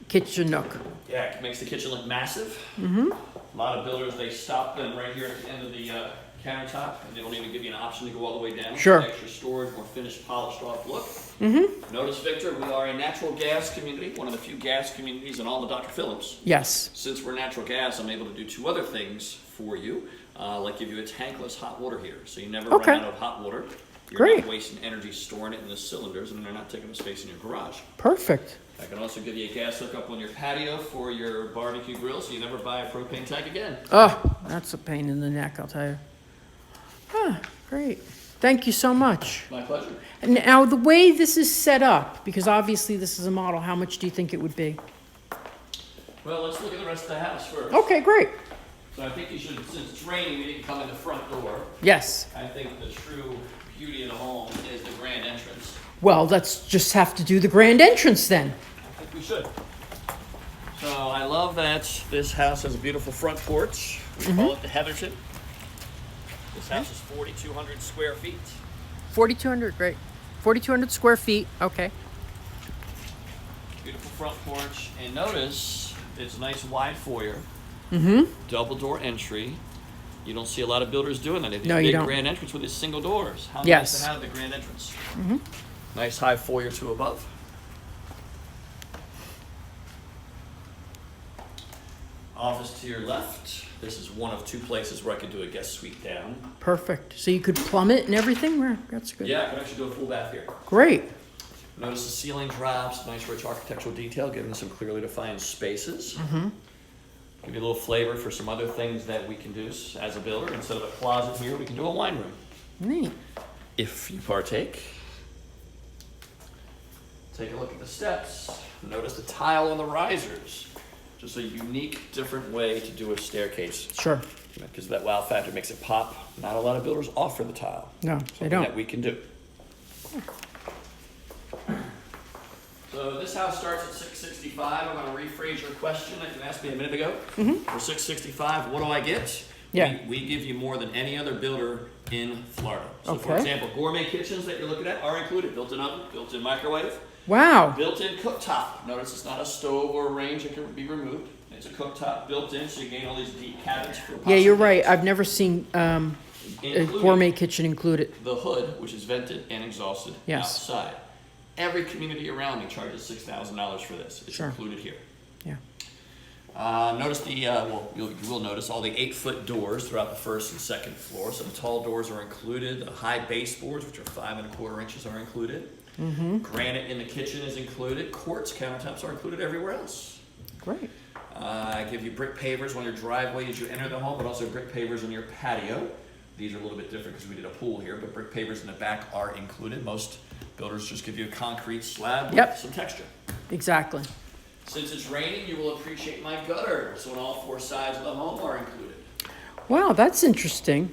Speaker 1: kitchen nook.
Speaker 3: Yeah, it makes the kitchen look massive. A lot of builders, they stop them right here at the end of the countertop, and they don't even give you an option to go all the way down.
Speaker 1: Sure.
Speaker 3: Extra storage, more finished, polished off look. Notice, Victor, we are a natural gas community, one of the few gas communities in all of Dr. Phillips.
Speaker 1: Yes.
Speaker 3: Since we're natural gas, I'm able to do 2 other things for you, like give you a tankless hot water heater, so you never
Speaker 1: Okay.
Speaker 3: run out of hot water. You're
Speaker 1: Great.
Speaker 3: not wasting energy storing it in the cylinders, and they're not taking up space in your garage.
Speaker 1: Perfect.
Speaker 3: I can also give you a gas hookup on your patio for your barbecue grill, so you never buy a propane tank again.
Speaker 1: Oh, that's a pain in the neck, I'll tell you. Great. Thank you so much.
Speaker 3: My pleasure.
Speaker 1: Now, the way this is set up, because obviously this is a model, how much do you think it would be?
Speaker 3: Well, let's look at the rest of the house first.
Speaker 1: Okay, great.
Speaker 3: So I think you should, since it's raining, we didn't come in the front door.
Speaker 1: Yes.
Speaker 3: I think the true beauty of the home is the grand entrance.
Speaker 1: Well, let's just have to do the grand entrance then.
Speaker 3: I think we should. So I love that this house has a beautiful front porch. We call it the Heatherton. This house is 4,200 square feet.
Speaker 1: 4,200, great. 4,200 square feet, okay.
Speaker 3: Beautiful front porch. And notice it's a nice wide foyer. Double door entry. You don't see a lot of builders doing that. They do
Speaker 1: No,
Speaker 3: a
Speaker 1: you
Speaker 3: big
Speaker 1: don't.
Speaker 3: grand entrance with these single doors. How
Speaker 1: Yes.
Speaker 3: nice to have the grand entrance. Nice high foyer to above. Office to your left. This is one of 2 places where I could do a guest suite down.
Speaker 1: Perfect. So you could plumb it and everything? Well, that's good.
Speaker 3: Yeah, I could actually do a full bath here.
Speaker 1: Great.
Speaker 3: Notice the ceiling drops, nice rich architectural detail, giving some clearly defined spaces. Give you a little flavor for some other things that we can do as a builder. Instead of a closet here, we can do a wine room.
Speaker 1: Neat.
Speaker 3: If you partake. Take a look at the steps. Notice the tile on the risers. Just a unique, different way to do a staircase.
Speaker 1: Sure.
Speaker 3: Because that wow factor makes it pop. Not a lot of builders offer the tile.
Speaker 1: No, they
Speaker 3: Something
Speaker 1: don't.
Speaker 3: that we can do. So this house starts at 665. I'm going to rephrase your question that you asked me a minute ago. For 665, what do I get?
Speaker 1: Yeah.
Speaker 3: We give you more than any other builder in Florida. So for
Speaker 1: Okay.
Speaker 3: example, gourmet kitchens that you're looking at are included. Built-in oven, built-in microwave,
Speaker 1: Wow.
Speaker 3: built-in cooktop. Notice it's not a stove or a range that can be removed. It's a cooktop built in, so you gain all these deep cabinets for
Speaker 1: Yeah, you're
Speaker 3: pasta
Speaker 1: right.
Speaker 3: things.
Speaker 1: I've never seen a
Speaker 3: Including
Speaker 1: gourmet kitchen included.
Speaker 3: the hood, which is vented and exhausted
Speaker 1: Yes.
Speaker 3: outside. Every community around me charges $6,000 for this. It's
Speaker 1: Sure.
Speaker 3: included here.
Speaker 1: Yeah.
Speaker 3: Notice you will notice all the 8-foot doors throughout the first and second floor. Some tall doors are included. The high baseboards, which are 5 1/4 inches, are included. Granite in the kitchen is included. Quartz countertops are included everywhere else.
Speaker 1: Great.
Speaker 3: I give you brick pavers on your driveway as you enter the home, but also brick pavers on your patio. These are a little bit different because we did a pool here, but brick pavers in the back are included. Most builders just give you a concrete slab
Speaker 1: Yep.
Speaker 3: with some texture.
Speaker 1: Exactly.
Speaker 3: Since it's raining, you will appreciate my gutter. So on all 4 sides of the home are included.
Speaker 1: Wow, that's interesting.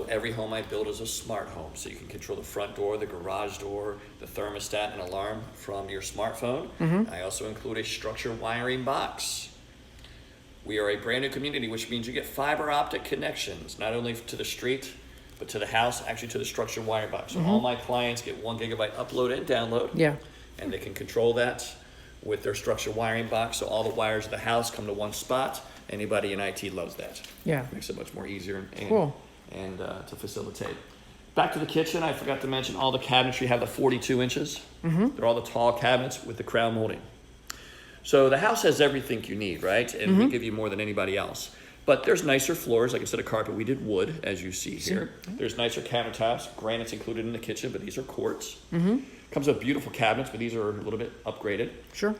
Speaker 3: Every home I build is a smart home, so you can control the front door, the garage door, the thermostat and alarm from your smartphone. I also include a structure wiring box. We are a brand new community, which means you get fiber optic connections, not only to the street, but to the house, actually to the structure wiring box. So all my clients get 1 gigabyte upload and download.
Speaker 1: Yeah.
Speaker 3: And they can control that with their structure wiring box, so all the wires of the house come to one spot. Anybody in IT loves that.
Speaker 1: Yeah.
Speaker 3: Makes it much more easier and
Speaker 1: Cool.
Speaker 3: to facilitate. Back to the kitchen, I forgot to mention all the cabinetry have the 42 inches. They're all the tall cabinets with the crown molding. So the house has everything you need, right? And we give you more than anybody else. But there's nicer floors, like instead of carpet, we did wood, as you see here. There's nicer countertops. Granite's included in the kitchen, but these are quartz. Comes with beautiful cabinets, but these are a little bit upgraded.
Speaker 1: Sure.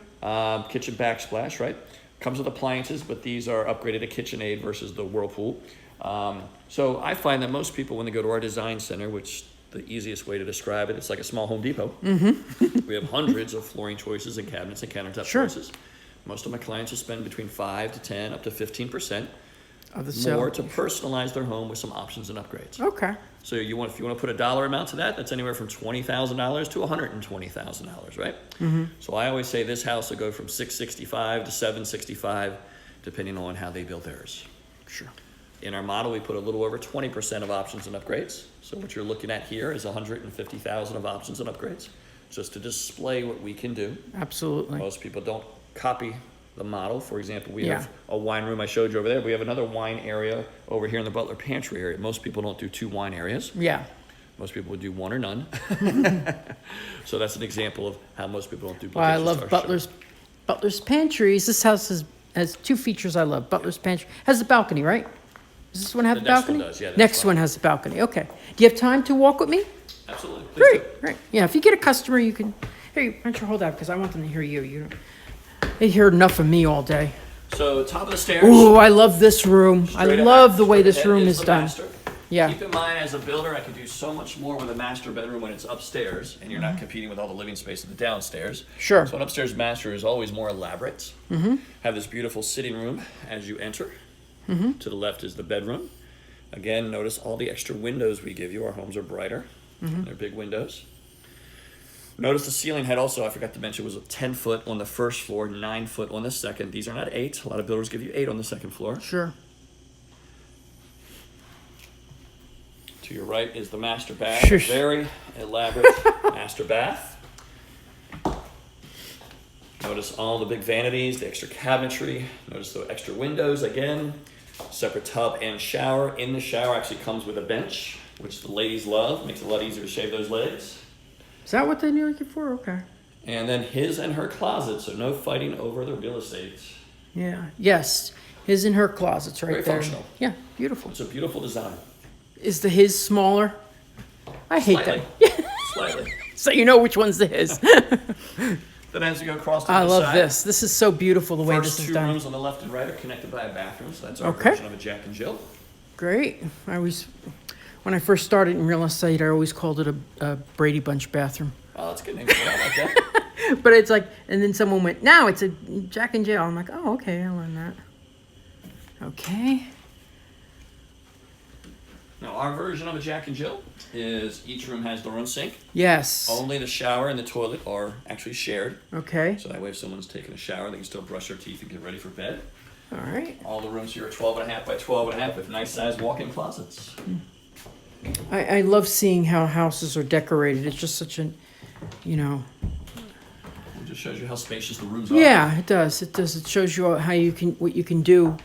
Speaker 3: Kitchen backsplash, right? Comes with appliances, but these are upgraded to KitchenAid versus the Whirlpool. So I find that most people, when they go to our design center, which the easiest way to describe it, it's like a small Home Depot. We have hundreds of flooring choices and cabinets and countertop
Speaker 1: Sure.
Speaker 3: choices. Most of my clients will spend between 5 to 10, up to 15%
Speaker 1: Of the sale.
Speaker 3: more to personalize their home with some options and upgrades.
Speaker 1: Okay.
Speaker 3: So if you want to put a dollar amount to that, that's anywhere from $20,000 to $120,000, right? So I always say this house will go from $665 to $765, depending on how they build theirs.
Speaker 1: Sure.
Speaker 3: In our model, we put a little over 20% of options and upgrades. So what you're looking at here is $150,000 of options and upgrades, just to display what we can do.
Speaker 1: Absolutely.
Speaker 3: Most people don't copy the model. For example, we
Speaker 1: Yeah.
Speaker 3: have a wine room I showed you over there. We have another wine area over here in the Butler Pantry area. Most people don't do 2 wine areas.
Speaker 1: Yeah.
Speaker 3: Most people would do 1 or none. So that's an example of how most people don't do.
Speaker 1: Well, I
Speaker 3: kitchen
Speaker 1: love
Speaker 3: structure.
Speaker 1: Butler's Pantries. This house has 2 features I love. Butler's Pantry has a balcony, right? Does this one have
Speaker 3: The
Speaker 1: a
Speaker 3: next
Speaker 1: balcony?
Speaker 3: one does, yeah, that's
Speaker 1: Next
Speaker 3: fine.
Speaker 1: one has a balcony. Okay. Do you have time to walk with me?
Speaker 3: Absolutely. Please
Speaker 1: Great.
Speaker 3: do.
Speaker 1: Great. Yeah. If you get a customer, you can. Here, why don't you hold that because I want them to hear you. You don't. They hear enough of me all day.
Speaker 3: So top of the stairs.
Speaker 1: Ooh, I love this room. I
Speaker 3: Straight
Speaker 1: love
Speaker 3: ahead-
Speaker 1: the way
Speaker 3: straight
Speaker 1: this
Speaker 3: ahead
Speaker 1: room is
Speaker 3: the
Speaker 1: done.
Speaker 3: master.
Speaker 1: Yeah.
Speaker 3: Keep in mind, as a builder, I can do so much more with a master bedroom when it's upstairs, and you're not competing with all the living space of the downstairs.
Speaker 1: Sure.
Speaker 3: So an upstairs master is always more elaborate. Have this beautiful sitting room as you enter. To the left is the bedroom. Again, notice all the extra windows we give you. Our homes are brighter. They're big windows. Notice the ceiling height also, I forgot to mention, was 10 foot on the first floor, 9 foot on the second. These are not 8. A lot of builders give you 8 on the second floor.
Speaker 1: Sure.
Speaker 3: To your right is the master bath.
Speaker 1: Shush.
Speaker 3: Very elaborate master bath. Notice all the big vanities, the extra cabinetry. Notice the extra windows again. Separate tub and shower. In the shower actually comes with a bench, which the ladies love. Makes it a lot easier to shave those legs.
Speaker 1: Is that what they need it for? Okay.
Speaker 3: And then his and her closet, so no fighting over the real estate.
Speaker 1: Yeah. Yes. His and her closets right
Speaker 3: Very
Speaker 1: there.
Speaker 3: functional.
Speaker 1: Yeah. Beautiful.
Speaker 3: It's a beautiful design.
Speaker 1: Is the his smaller? I hate
Speaker 3: Slightly.
Speaker 1: that.
Speaker 3: Slightly.
Speaker 1: So you know which one's the his.
Speaker 3: Then as you go across to
Speaker 1: I
Speaker 3: the
Speaker 1: love
Speaker 3: side,
Speaker 1: this. This is so beautiful the way
Speaker 3: first
Speaker 1: this is
Speaker 3: 2
Speaker 1: done.
Speaker 3: rooms on the left and right are connected by a bathroom, so that's our
Speaker 1: Okay.
Speaker 3: version of a Jack and Jill.
Speaker 1: Great. When I first started in real estate, I always called it a Brady Bunch bathroom.
Speaker 3: Oh, that's a good name for it. I like that.
Speaker 1: But it's like, and then someone went, now it's a Jack and Jill. I'm like, oh, okay, I learned that. Okay.
Speaker 3: Now, our version of a Jack and Jill is each room has their own sink.
Speaker 1: Yes.
Speaker 3: Only the shower and the toilet are actually shared.
Speaker 1: Okay.
Speaker 3: So that way if someone's taking a shower, they can still brush their teeth and get ready for bed.
Speaker 1: All right.
Speaker 3: All the rooms here are 12.5 by 12.5 with nice sized walk-in closets.
Speaker 1: I love seeing how houses are decorated. It's just such an, you know.
Speaker 3: It just shows you how spacious the rooms are.
Speaker 1: Yeah, it does. It does. It shows you how you can, what you can do.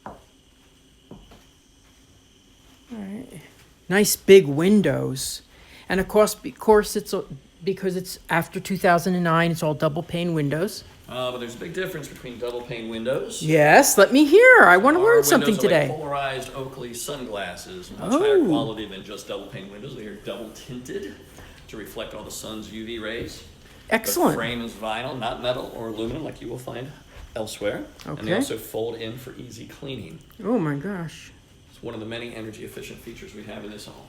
Speaker 1: All right. Nice big windows, and of course, it's because it's after 2009. It's all double pane windows.
Speaker 3: But there's a big difference between double pane windows.
Speaker 1: Yes, let me hear. I want to learn something
Speaker 3: Windows are
Speaker 1: today.
Speaker 3: like polarized Oakley sunglasses, much higher quality than just double pane windows. They are double tinted to reflect all the sun's UV rays.
Speaker 1: Excellent.
Speaker 3: The frame is vinyl, not metal or aluminum like you will find elsewhere.
Speaker 1: Okay.
Speaker 3: And they also fold in for easy cleaning.
Speaker 1: Oh my gosh.
Speaker 3: It's one of the many energy efficient features we have in this home.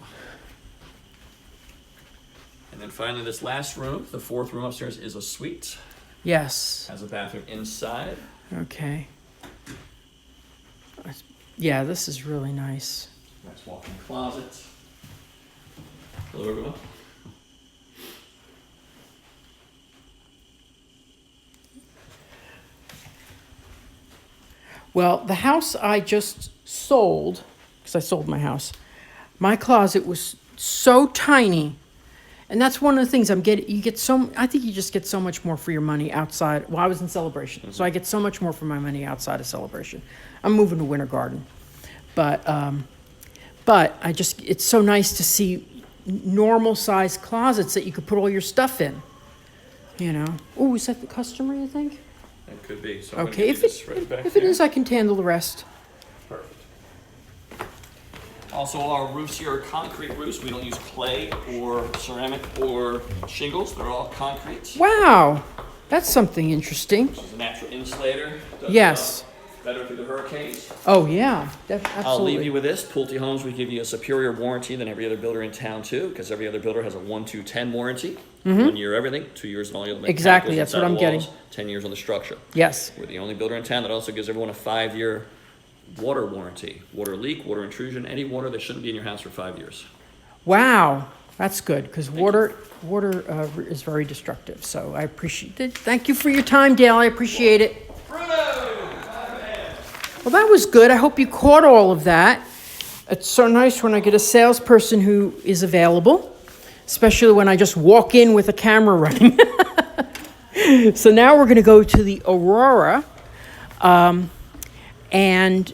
Speaker 3: And then finally, this last room, the fourth room upstairs, is a suite.
Speaker 1: Yes.
Speaker 3: Has a bathroom inside.
Speaker 1: Okay. Yeah, this is really nice.
Speaker 3: Nice walk-in closet. Hello, everyone.
Speaker 1: Well, the house I just sold, because I sold my house, my closet was so tiny. And that's one of the things I think you just get so much more for your money outside. Well, I was in Celebration, so I get so much more for my money outside of Celebration. I'm moving to Winter Garden. But it's so nice to see normal sized closets that you could put all your stuff in, you know. Oh, is that the customer, you think?
Speaker 3: It could be. So I'm
Speaker 1: Okay,
Speaker 3: gonna give you this right back
Speaker 1: if it
Speaker 3: here.
Speaker 1: is, I can handle the rest.
Speaker 3: Perfect. Also, all our roofs here are concrete roofs. We don't use clay or ceramic or shingles. They're all concrete.
Speaker 1: Wow, that's something interesting.
Speaker 3: Which is a natural insulator. Does,
Speaker 1: Yes.
Speaker 3: Better through the hurricanes.
Speaker 1: Oh, yeah, absolutely.
Speaker 3: I'll leave you with this. Pulte Homes, we give you a superior warranty than every other builder in town, too, because every other builder has a 1, 2, 10 warranty. 1 year everything, 2 years on all your
Speaker 1: Mm-hmm. Exactly, that's what I'm getting.
Speaker 3: 10 years on the structure.
Speaker 1: Yes.
Speaker 3: We're the only builder in town that also gives everyone a 5-year water warranty. Water leak, water intrusion, any water that shouldn't be in your house for 5 years.
Speaker 1: Wow, that's good, because water is very destructive. So I appreciate it. Thank you for your time, Dale. I appreciate it. Well, that was good. I hope you caught all of that. It's so nice when I get a salesperson who is available, especially when I just walk in with a camera running. So now we're going to go to the Aurora. And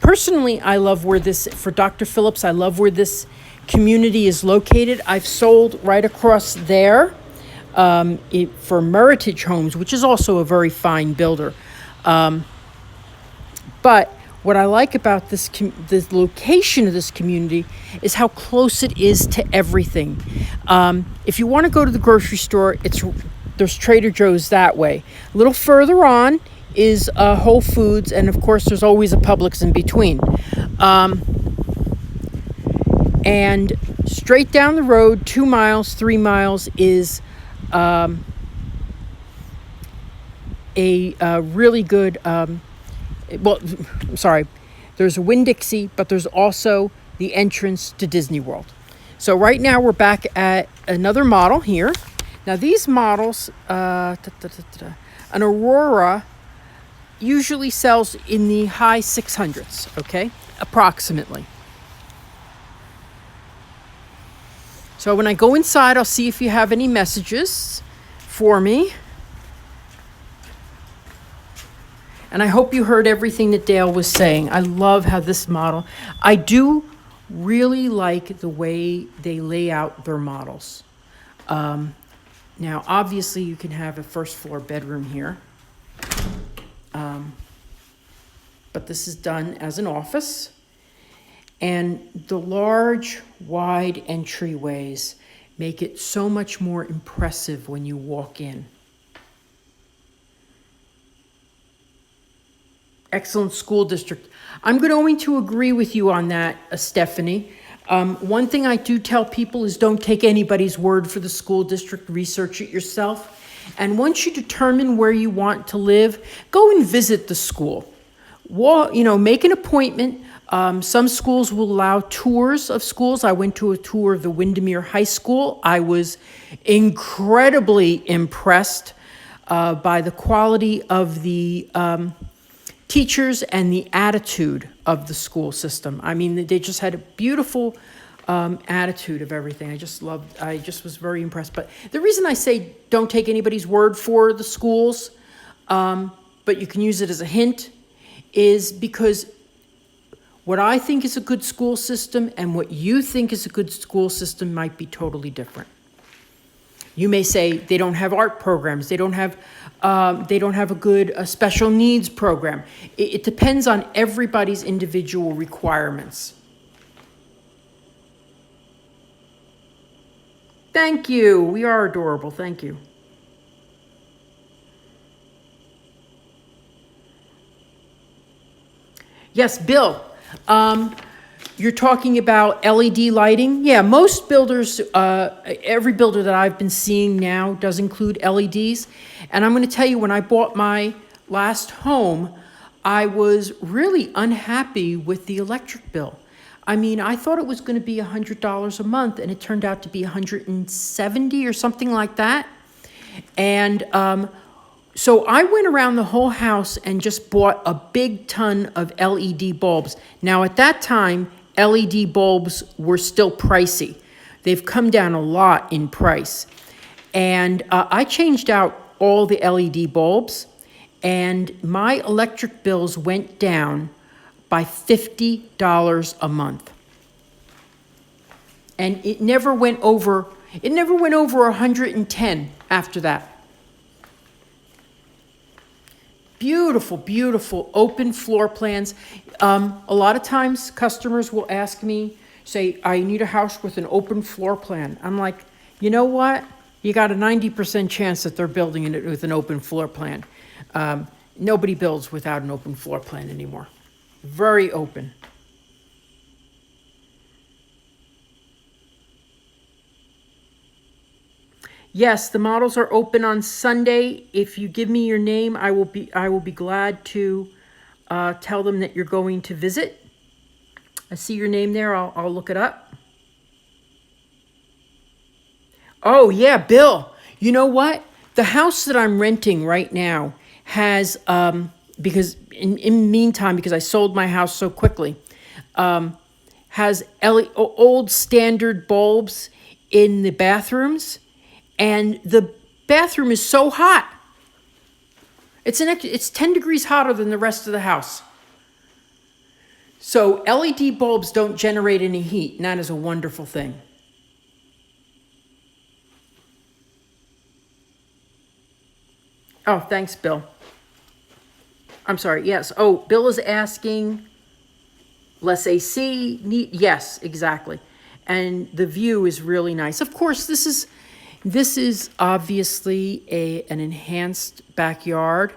Speaker 1: personally, I love for Dr. Phillips, I love where this community is located. I've sold right across there for Meritage Homes, which is also a very fine builder. But what I like about the location of this community is how close it is to everything. If you want to go to the grocery store, there's Trader Joe's that way. A little further on is Whole Foods, and of course there's always a Publix in between. And straight down the road, 2 miles, 3 miles is a really good. There's a Winn-Dixie, but there's also the entrance to Disney World. So right now we're back at another model here. Now these models, an Aurora usually sells in the high 600s, okay? Approximately. So when I go inside, I'll see if you have any messages for me. And I hope you heard everything that Dale was saying. I love how this model, I do really like the way they lay out their models. Now, obviously, you can have a first floor bedroom here. But this is done as an office. And the large, wide entryways make it so much more impressive when you walk in. Excellent school district. I'm going to agree with you on that, Stephanie. One thing I do tell people is don't take anybody's word for the school district. Research it yourself. And once you determine where you want to live, go and visit the school. Make an appointment. Some schools will allow tours of schools. I went to a tour of the Windermere High School. I was incredibly impressed by the quality of the teachers and the attitude of the school system. I mean, they just had a beautiful attitude of everything. I just was very impressed. But the reason I say don't take anybody's word for the schools, but you can use it as a hint, is because what I think is a good school system and what you think is a good school system might be totally different. You may say they don't have art programs, they don't have a good special needs program. It depends on everybody's individual requirements. Thank you. We are adorable. Thank you. Yes, Bill. You're talking about LED lighting? Yeah, most builders, every builder that I've been seeing now does include LEDs. And I'm going to tell you, when I bought my last home, I was really unhappy with the electric bill. I mean, I thought it was going to be $100 a month, and it turned out to be $170 or something like that. And so I went around the whole house and just bought a big ton of LED bulbs. Now, at that time, LED bulbs were still pricey. They've come down a lot in price. And I changed out all the LED bulbs, and my electric bills went down by $50 a month. And it never went over 110 after that. Beautiful, beautiful open floor plans. A lot of times customers will ask me, say, I need a house with an open floor plan. I'm like, you know what? You got a 90% chance that they're building it with an open floor plan. Nobody builds without an open floor plan anymore. Very open. Yes, the models are open on Sunday. If you give me your name, I will be glad to tell them that you're going to visit. I see your name there. I'll look it up. Oh yeah, Bill. You know what? The house that I'm renting right now has because in the meantime, because I sold my house so quickly, has old standard bulbs in the bathrooms. And the bathroom is so hot. It's 10 degrees hotter than the rest of the house. So LED bulbs don't generate any heat, and that is a wonderful thing. Oh, thanks, Bill. I'm sorry, yes. Oh, Bill is asking, less AC? Yes, exactly. And the view is really nice. Of course, this is obviously an enhanced backyard.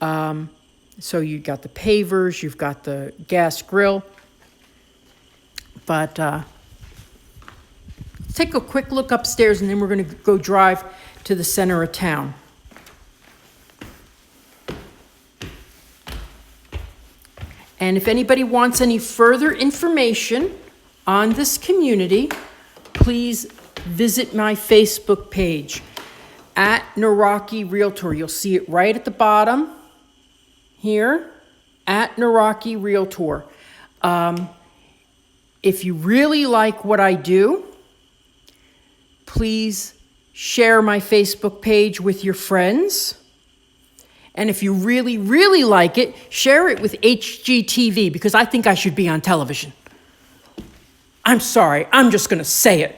Speaker 1: So you've got the pavers, you've got the gas grill. But let's take a quick look upstairs, and then we're going to go drive to the center of town. And if anybody wants any further information on this community, please visit my Facebook page at Naraki Realtor. You'll see it right at the bottom here, at Naraki Realtor. If you really like what I do, please share my Facebook page with your friends. And if you really, really like it, share it with HGTV, because I think I should be on television. I'm sorry, I'm just going to say it.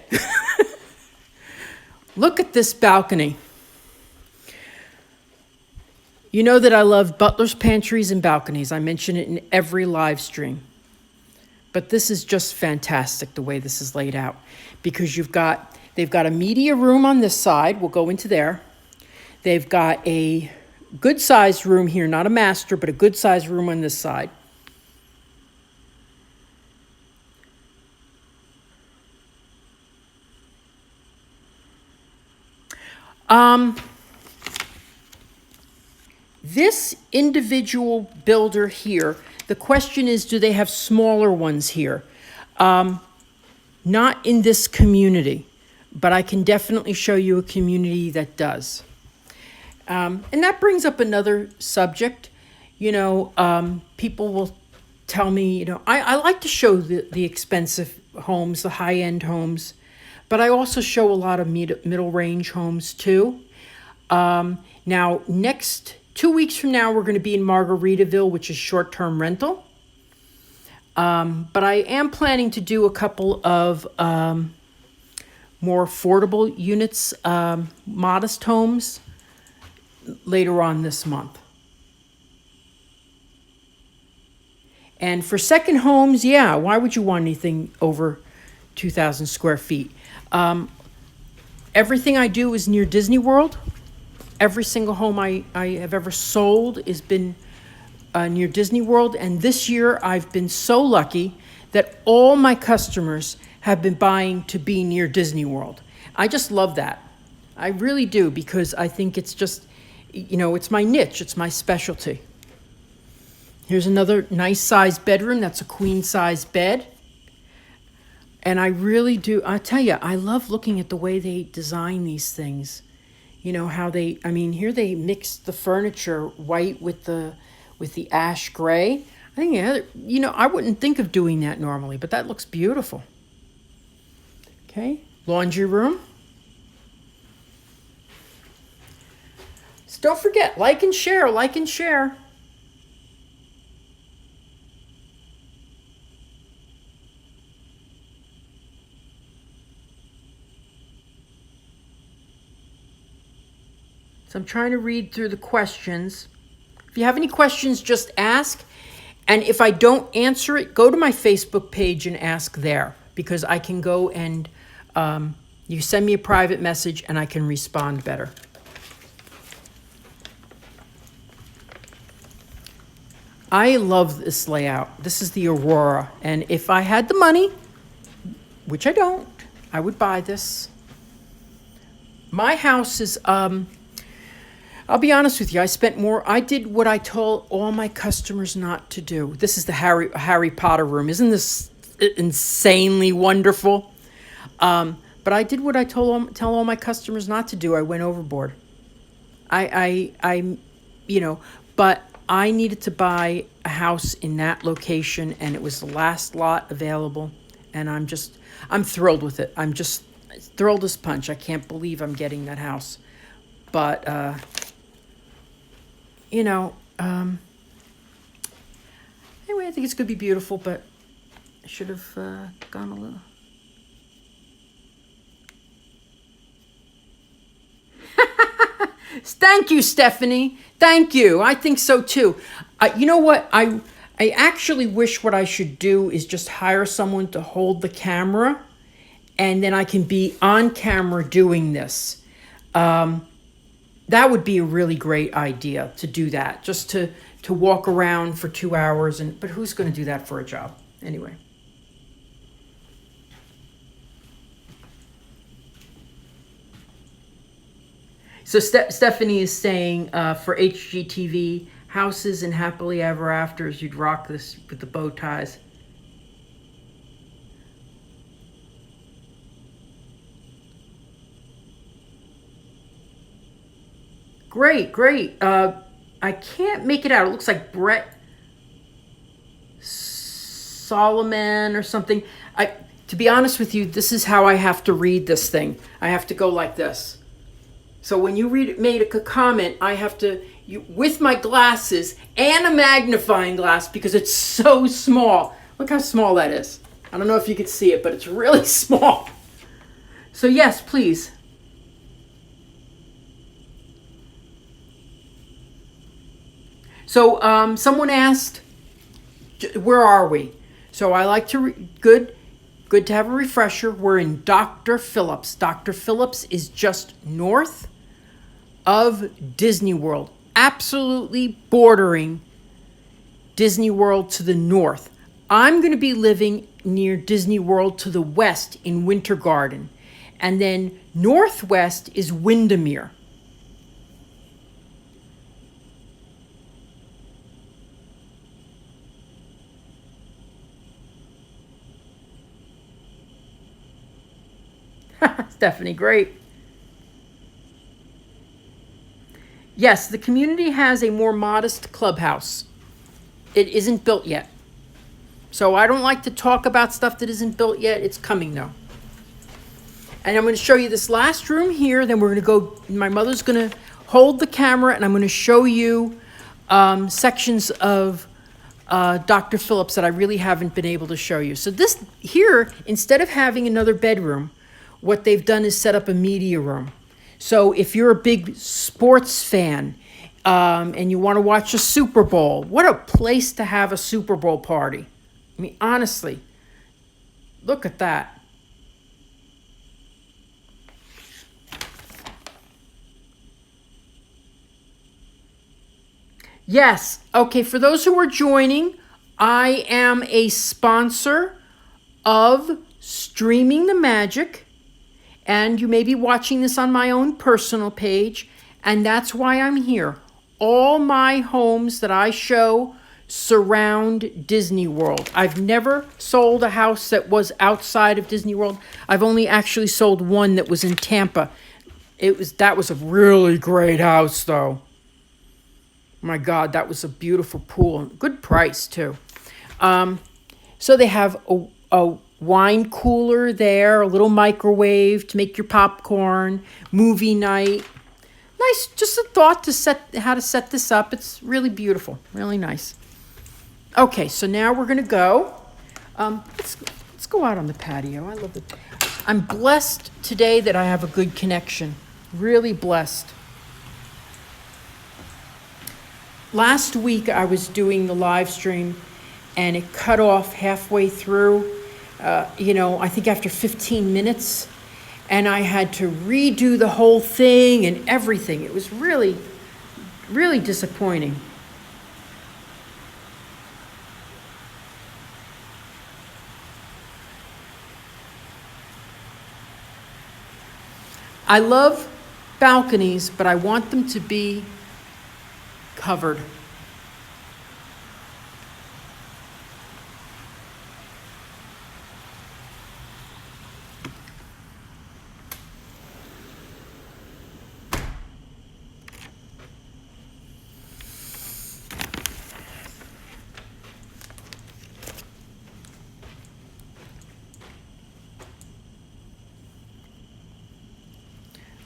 Speaker 1: Look at this balcony. You know that I love butlers' pantries and balconies. I mention it in every live stream. But this is just fantastic the way this is laid out, because they've got a media room on this side. We'll go into there. They've got a good-sized room here, not a master, but a good-sized room on this side. This individual builder here, the question is, do they have smaller ones here? Not in this community, but I can definitely show you a community that does. And that brings up another subject. People will tell me, I like to show the expensive homes, the high-end homes, but I also show a lot of middle range homes too. Now, next 2 weeks from now, we're going to be in Margaritaville, which is short-term rental. But I am planning to do a couple of more affordable units, modest homes, later on this month. And for second homes, yeah, why would you want anything over 2,000 square feet? Everything I do is near Disney World. Every single home I have ever sold has been near Disney World. And this year I've been so lucky that all my customers have been buying to be near Disney World. I just love that. I really do, because I think it's just, it's my niche, it's my specialty. Here's another nice size bedroom. That's a queen size bed. And I really do, I tell you, I love looking at the way they design these things. How here they mixed the furniture white with the ash gray. I think, I wouldn't think of doing that normally, but that looks beautiful. Okay, laundry room. So don't forget, like and share, like and share. So I'm trying to read through the questions. If you have any questions, just ask. And if I don't answer it, go to my Facebook page and ask there, because I can go and you send me a private message and I can respond better. I love this layout. This is the Aurora. And if I had the money, which I don't, I would buy this. My house is, I'll be honest with you, I did what I told all my customers not to do. This is the Harry Potter room. Isn't this insanely wonderful? But I did what I tell all my customers not to do. I went overboard. But I needed to buy a house in that location, and it was the last lot available. And I'm thrilled with it. I'm just thrilled as punch. I can't believe I'm getting that house. But, anyway, I think it's going to be beautiful, but I should have gone a little. Thank you, Stephanie. Thank you. I think so too. You know what? I actually wish what I should do is just hire someone to hold the camera, and then I can be on camera doing this. That would be a really great idea, to do that, just to walk around for 2 hours. But who's going to do that for a job anyway? So Stephanie is saying for HGTV, houses and happily ever afters, you'd rock this with the bow ties. Great. I can't make it out. It looks like Brett Solomon or something. To be honest with you, this is how I have to read this thing. I have to go like this. So when you made a comment, I have to, with my glasses and a magnifying glass, because it's so small. Look how small that is. I don't know if you could see it, but it's really small. So yes, please. So someone asked, where are we? So I like to, good to have a refresher. We're in Dr. Phillips. Dr. Phillips is just north of Disney World, absolutely bordering Disney World to the north. I'm going to be living near Disney World to the west in Winter Garden. And then northwest is Windermere. Stephanie, great. Yes, the community has a more modest clubhouse. It isn't built yet. So I don't like to talk about stuff that isn't built yet. It's coming though. And I'm going to show you this last room here. Then we're going to go, my mother's going to hold the camera and I'm going to show you sections of Dr. Phillips that I really haven't been able to show you. So this here, instead of having another bedroom, what they've done is set up a media room. So if you're a big sports fan and you want to watch a Super Bowl, what a place to have a Super Bowl party. I mean, honestly, look at that. Yes. Okay, for those who are joining, I am a sponsor of Streaming the Magic, and you may be watching this on my own personal page, and that's why I'm here. All my homes that I show surround Disney World. I've never sold a house that was outside of Disney World. I've only actually sold one that was in Tampa. That was a really great house though. My God, that was a beautiful pool. Good price, too. So they have a wine cooler there, a little microwave to make your popcorn, movie night. Nice, just a thought to how to set this up. It's really beautiful, really nice. Okay, so now we're going to go. Let's go out on the patio. I love it. I'm blessed today that I have a good connection. Really blessed. Last week I was doing the live stream and it cut off halfway through, I think after 15 minutes, and I had to redo the whole thing and everything. It was really, really disappointing. I love balconies, but I want them to be covered.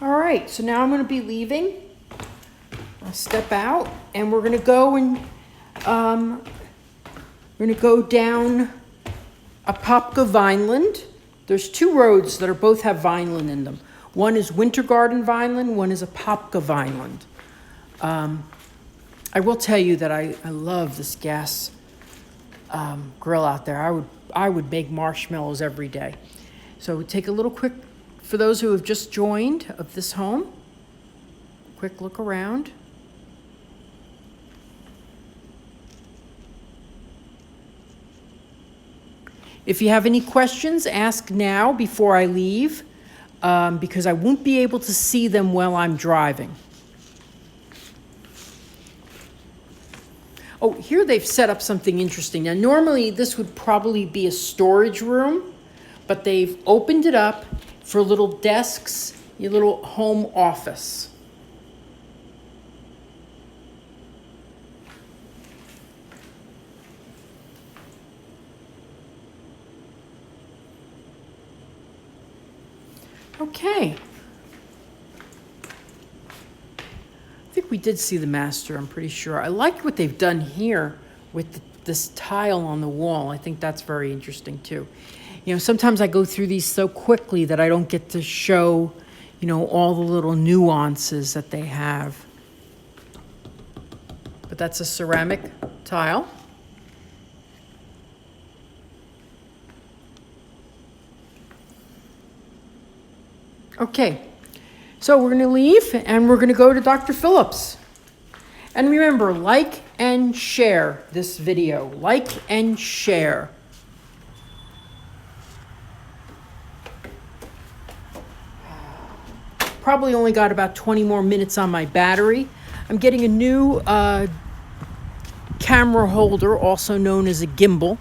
Speaker 1: All right, so now I'm going to be leaving. I'll step out and we're going to go and we're going to go down Apopka Vineland. There's two roads that both have Vineland in them. One is Winter Garden Vineland, one is Apopka Vineland. I will tell you that I love this gas grill out there. I would make marshmallows every day. So take a little quick, for those who have just joined of this home, quick look around. If you have any questions, ask now before I leave, because I won't be able to see them while I'm driving. Oh, here they've set up something interesting. Now, normally this would probably be a storage room, but they've opened it up for little desks, your little home office. Okay. I think we did see the master, I'm pretty sure. I like what they've done here with this tile on the wall. I think that's very interesting too. Sometimes I go through these so quickly that I don't get to show, all the little nuances that they have. But that's a ceramic tile. Okay, so we're going to leave and we're going to go to Dr. Phillips. And remember, like and share this video. Like and share. Probably only got about 20 more minutes on my battery. I'm getting a new camera holder, also known as a gimbal,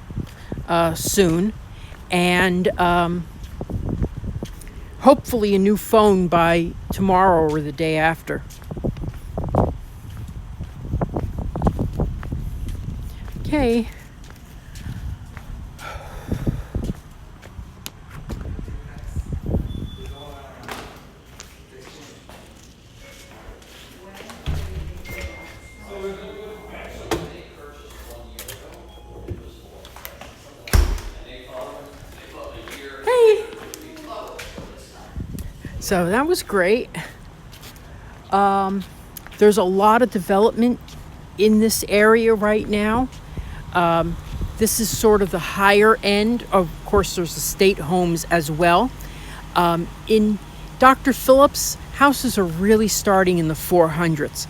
Speaker 1: soon. And hopefully a new phone by tomorrow or the day after. Okay. Hey. So that was great. There's a lot of development in this area right now. This is sort of the higher end. Of course, there's estate homes as well. In Dr. Phillips, houses are really starting in the 400s.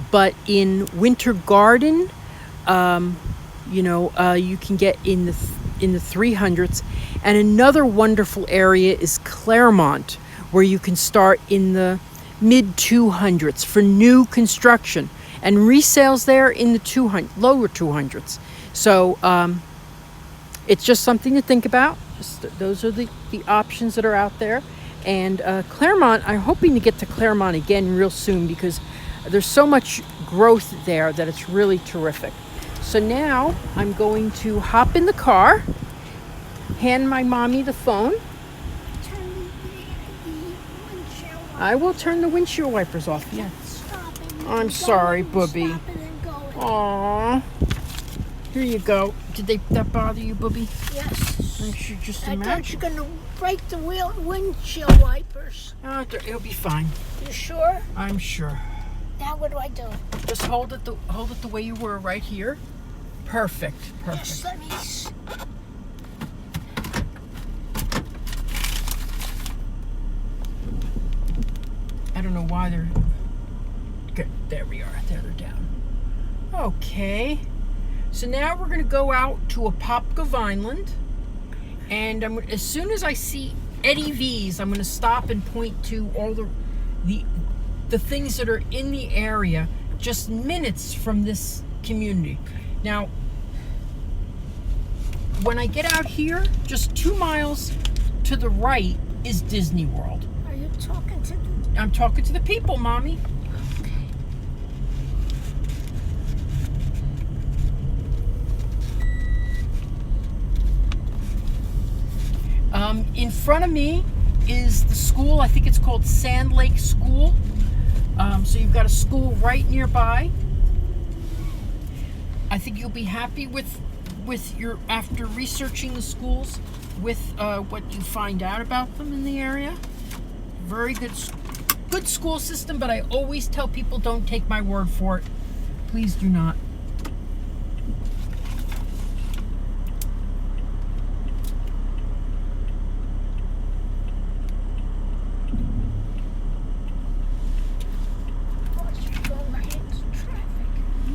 Speaker 1: But in Winter Garden, you can get in the 300s. And another wonderful area is Claremont, where you can start in the mid 200s for new construction, and resales there in the lower 200s. So it's just something to think about. Those are the options that are out there. And Claremont, I'm hoping to get to Claremont again real soon, because there's so much growth there that it's really terrific. So now I'm going to hop in the car, hand my mommy the phone. I will turn the windshield wipers off. Yeah. I'm sorry, Booby. Aww. Here you go. Did that bother you, Booby?
Speaker 2: Yes.
Speaker 1: I should just
Speaker 2: I
Speaker 1: imagine.
Speaker 2: thought you were going to break the windshield wipers.
Speaker 1: Oh, it'll be fine.
Speaker 2: You sure?
Speaker 1: I'm sure.
Speaker 2: Now what do I do?
Speaker 1: Just hold it the way you were right here. Perfect.
Speaker 2: Just let me.
Speaker 1: I don't know why they're good. There we are. There they're down. Okay. So now we're going to go out to Apopka Vineland, and as soon as I see Eddie V's, I'm going to stop and point to all the things that are in the area, just minutes from this community. Now, when I get out here, just 2 miles to the right is Disney World.
Speaker 2: Are you talking to the...
Speaker 1: I'm talking to the people, Mommy. In front of me is the school. I think it's called Sand Lake School. So you've got a school right nearby. I think you'll be happy with your, after researching the schools, with what you find out about them in the area. Very good school system, but I always tell people, don't take my word for it. Please do not.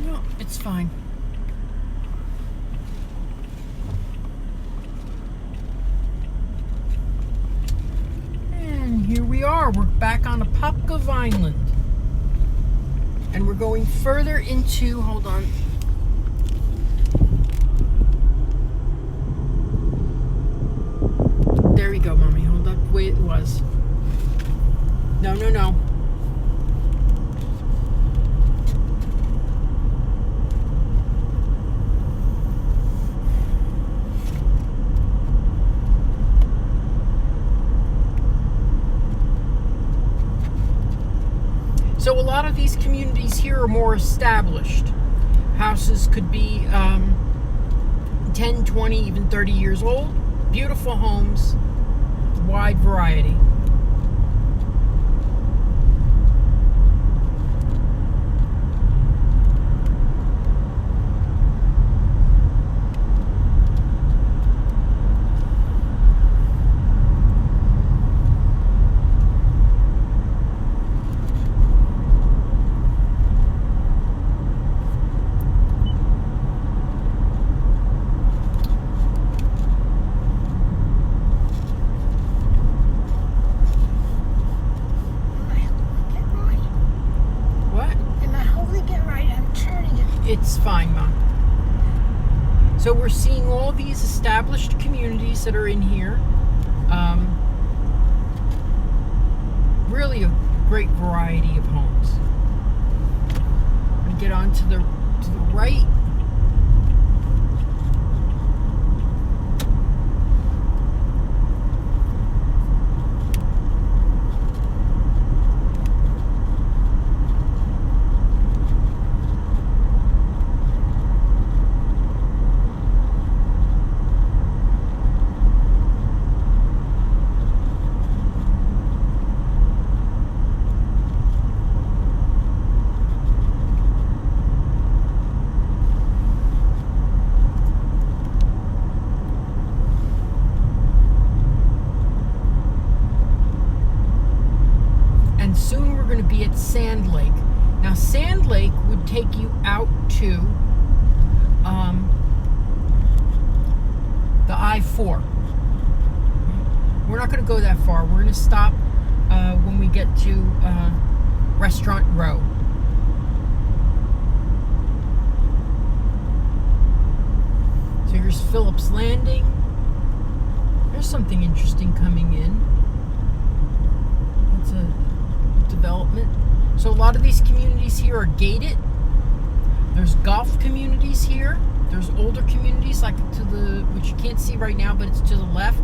Speaker 1: No, it's fine. And here we are. We're back on Apopka Vineland. And we're going further into, hold on. There we go, Mommy. Hold up the way it was. No. So a lot of these communities here are more established. Houses could be 10, 20, even 30 years old. Beautiful homes, wide variety. It's fine, Mom. So we're seeing all these established communities that are in here. Really a great variety of homes. I'm going to get on to the right. be at Sand Lake. Now, Sand Lake would take you out to the I-4. We're not going to go that far. We're going to stop when we get to Restaurant Row. So here's Phillips Landing. There's something interesting coming in. It's a development. So a lot of these communities here are gated. There's golf communities here. There's older communities like to the, which you can't see right now, but it's to the left.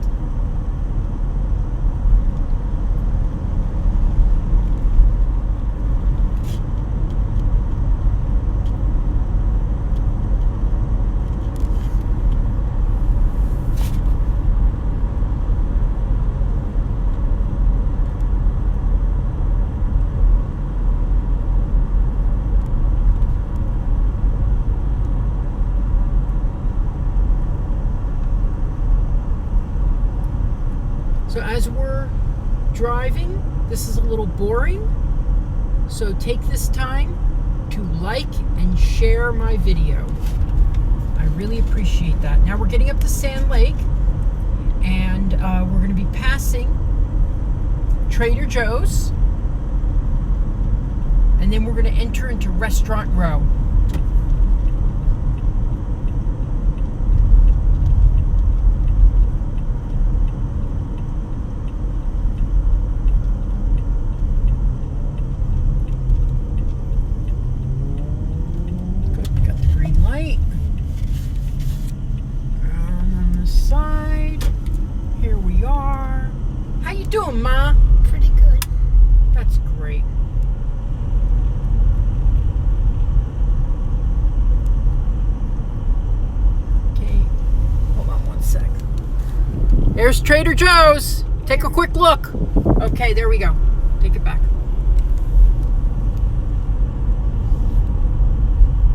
Speaker 1: So as we're driving, this is a little boring. So take this time to like and share my video. I really appreciate that. Now we're getting up to Sand Lake, and we're going to be passing Trader Joe's, and then we're going to enter into Restaurant Row. Doing, Ma?
Speaker 2: Pretty good.
Speaker 1: That's great. Okay, hold on one sec. There's Trader Joe's. Take a quick look. Okay, there we go. Take it back.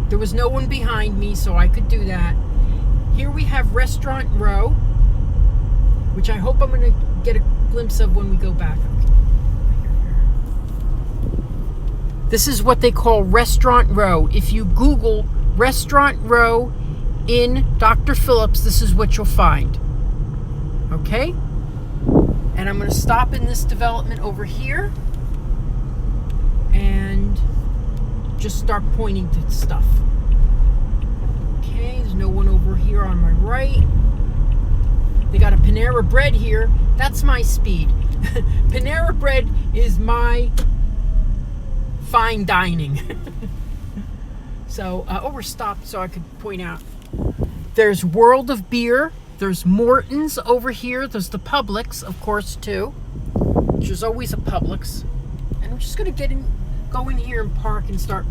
Speaker 1: There was no one behind me, so I could do that. Here we have Restaurant Row, which I hope I'm going to get a glimpse of when we go back. Okay. This is what they call Restaurant Row. If you Google Restaurant Row in Dr. Phillips, this is what you'll find. Okay? And I'm going to stop in this development over here and just start pointing to stuff. Okay, there's no one over here on my right. They got a Panera Bread here. That's my speed. Panera Bread is my fine dining. So, we're stopped so I could point out. There's World of Beer. There's Morton's over here. There's the Publix, of course, too. There's always a Publix. And I'm just going to go in here and park and start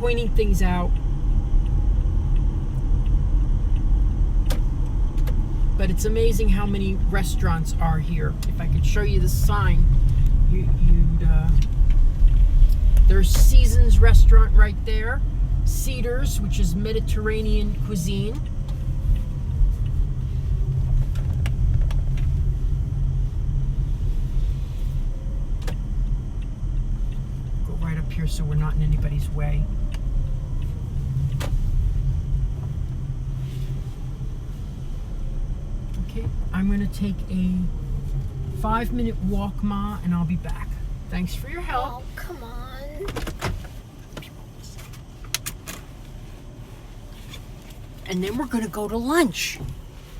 Speaker 1: pointing things out. But it's amazing how many restaurants are here. If I could show you the sign, there's Seasons Restaurant right there. Cedars, which is Mediterranean cuisine. Go right up here so we're not in anybody's way. Okay, I'm going to take a 5-minute walk, Ma, and I'll be back. Thanks for your help.
Speaker 2: Oh, come on.
Speaker 1: And then we're going to go to lunch.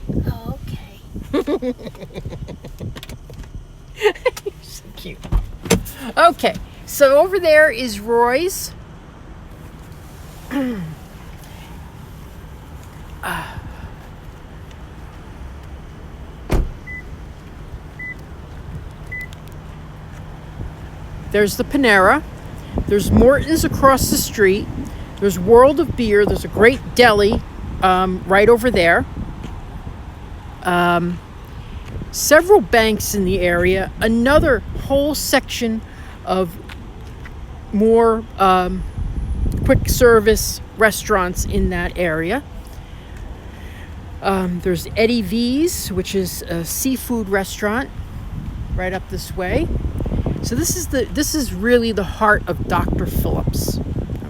Speaker 2: Okay.
Speaker 1: So cute. Okay, so over there is Roy's. There's the Panera. There's Morton's across the street. There's World of Beer. There's a great deli right over there. Several banks in the area. Another whole section of more quick service restaurants in that area. There's Eddie V's, which is a seafood restaurant right up this way. So this is really the heart of Dr. Phillips.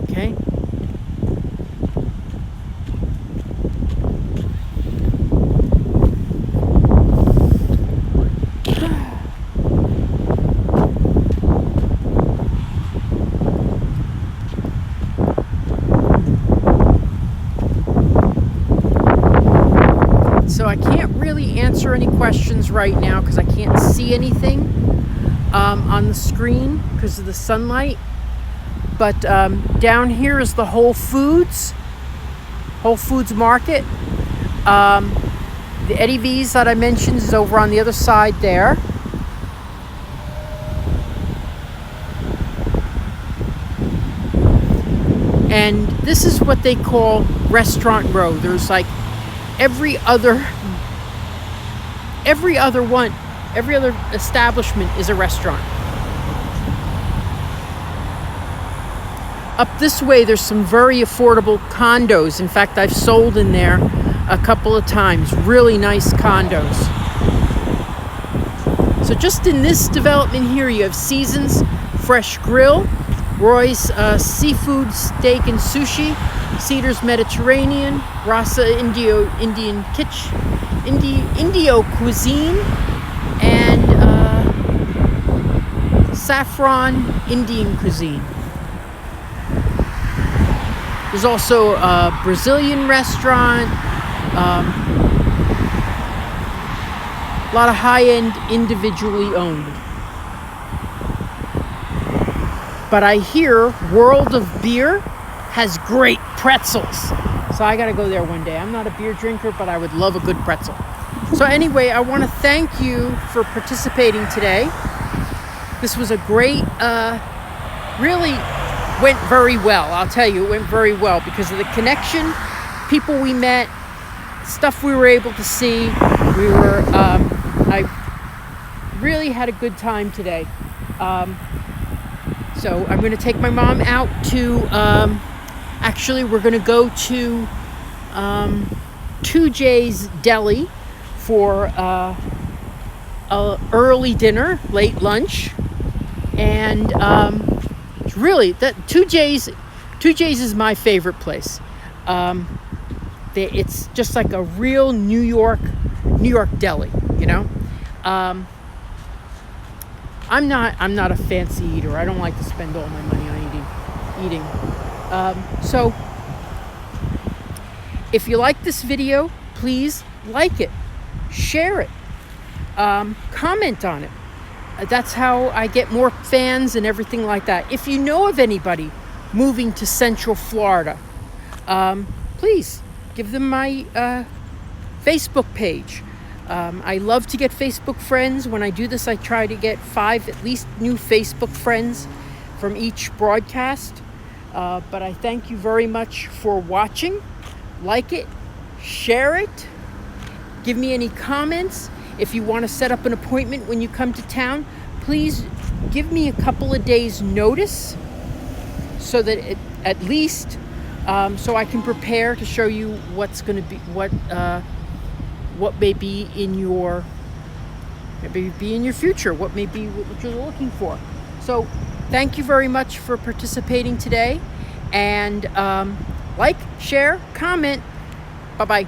Speaker 1: Okay. So I can't really answer any questions right now because I can't see anything on the screen because of the sunlight. But down here is the Whole Foods Market. The Eddie V's that I mentioned is over on the other side there. And this is what they call Restaurant Row. There's like every other establishment is a restaurant. Up this way, there's some very affordable condos. In fact, I've sold in there a couple of times. Really nice condos. So just in this development here, you have Seasons Fresh Grill, Roy's Seafood, Steak and Sushi, Cedars Mediterranean, Rasa Indio Cuisine, and Saffron Indian Cuisine. There's also a Brazilian restaurant, a lot of high-end individually owned. But I hear World of Beer has great pretzels. So I gotta go there one day. I'm not a beer drinker, but I would love a good pretzel. So anyway, I wanna thank you for participating today. This was a great, really went very well. I'll tell you, it went very well because of the connection, people we met, stuff we were able to see. I really had a good time today. So I'm going to take my mom out to, actually we're going to go to 2J's Deli for a early dinner, late lunch. And really, that 2J's is my favorite place. It's just like a real New York deli, you know. I'm not a fancy eater. I don't like to spend all my money on eating. So if you like this video, please like it, share it, comment on it. That's how I get more fans and everything like that. If you know of anybody moving to Central Florida, please give them my Facebook page. I love to get Facebook friends. When I do this, I try to get 5 at least new Facebook friends from each broadcast. But I thank you very much for watching. Like it, share it, give me any comments. If you want to set up an appointment when you come to town, please give me a couple of days notice so that at least so I can prepare to show you what's going to be what may be in your future, what may be what you're looking for. So thank you very much for participating today, and like, share, comment. Bye-bye.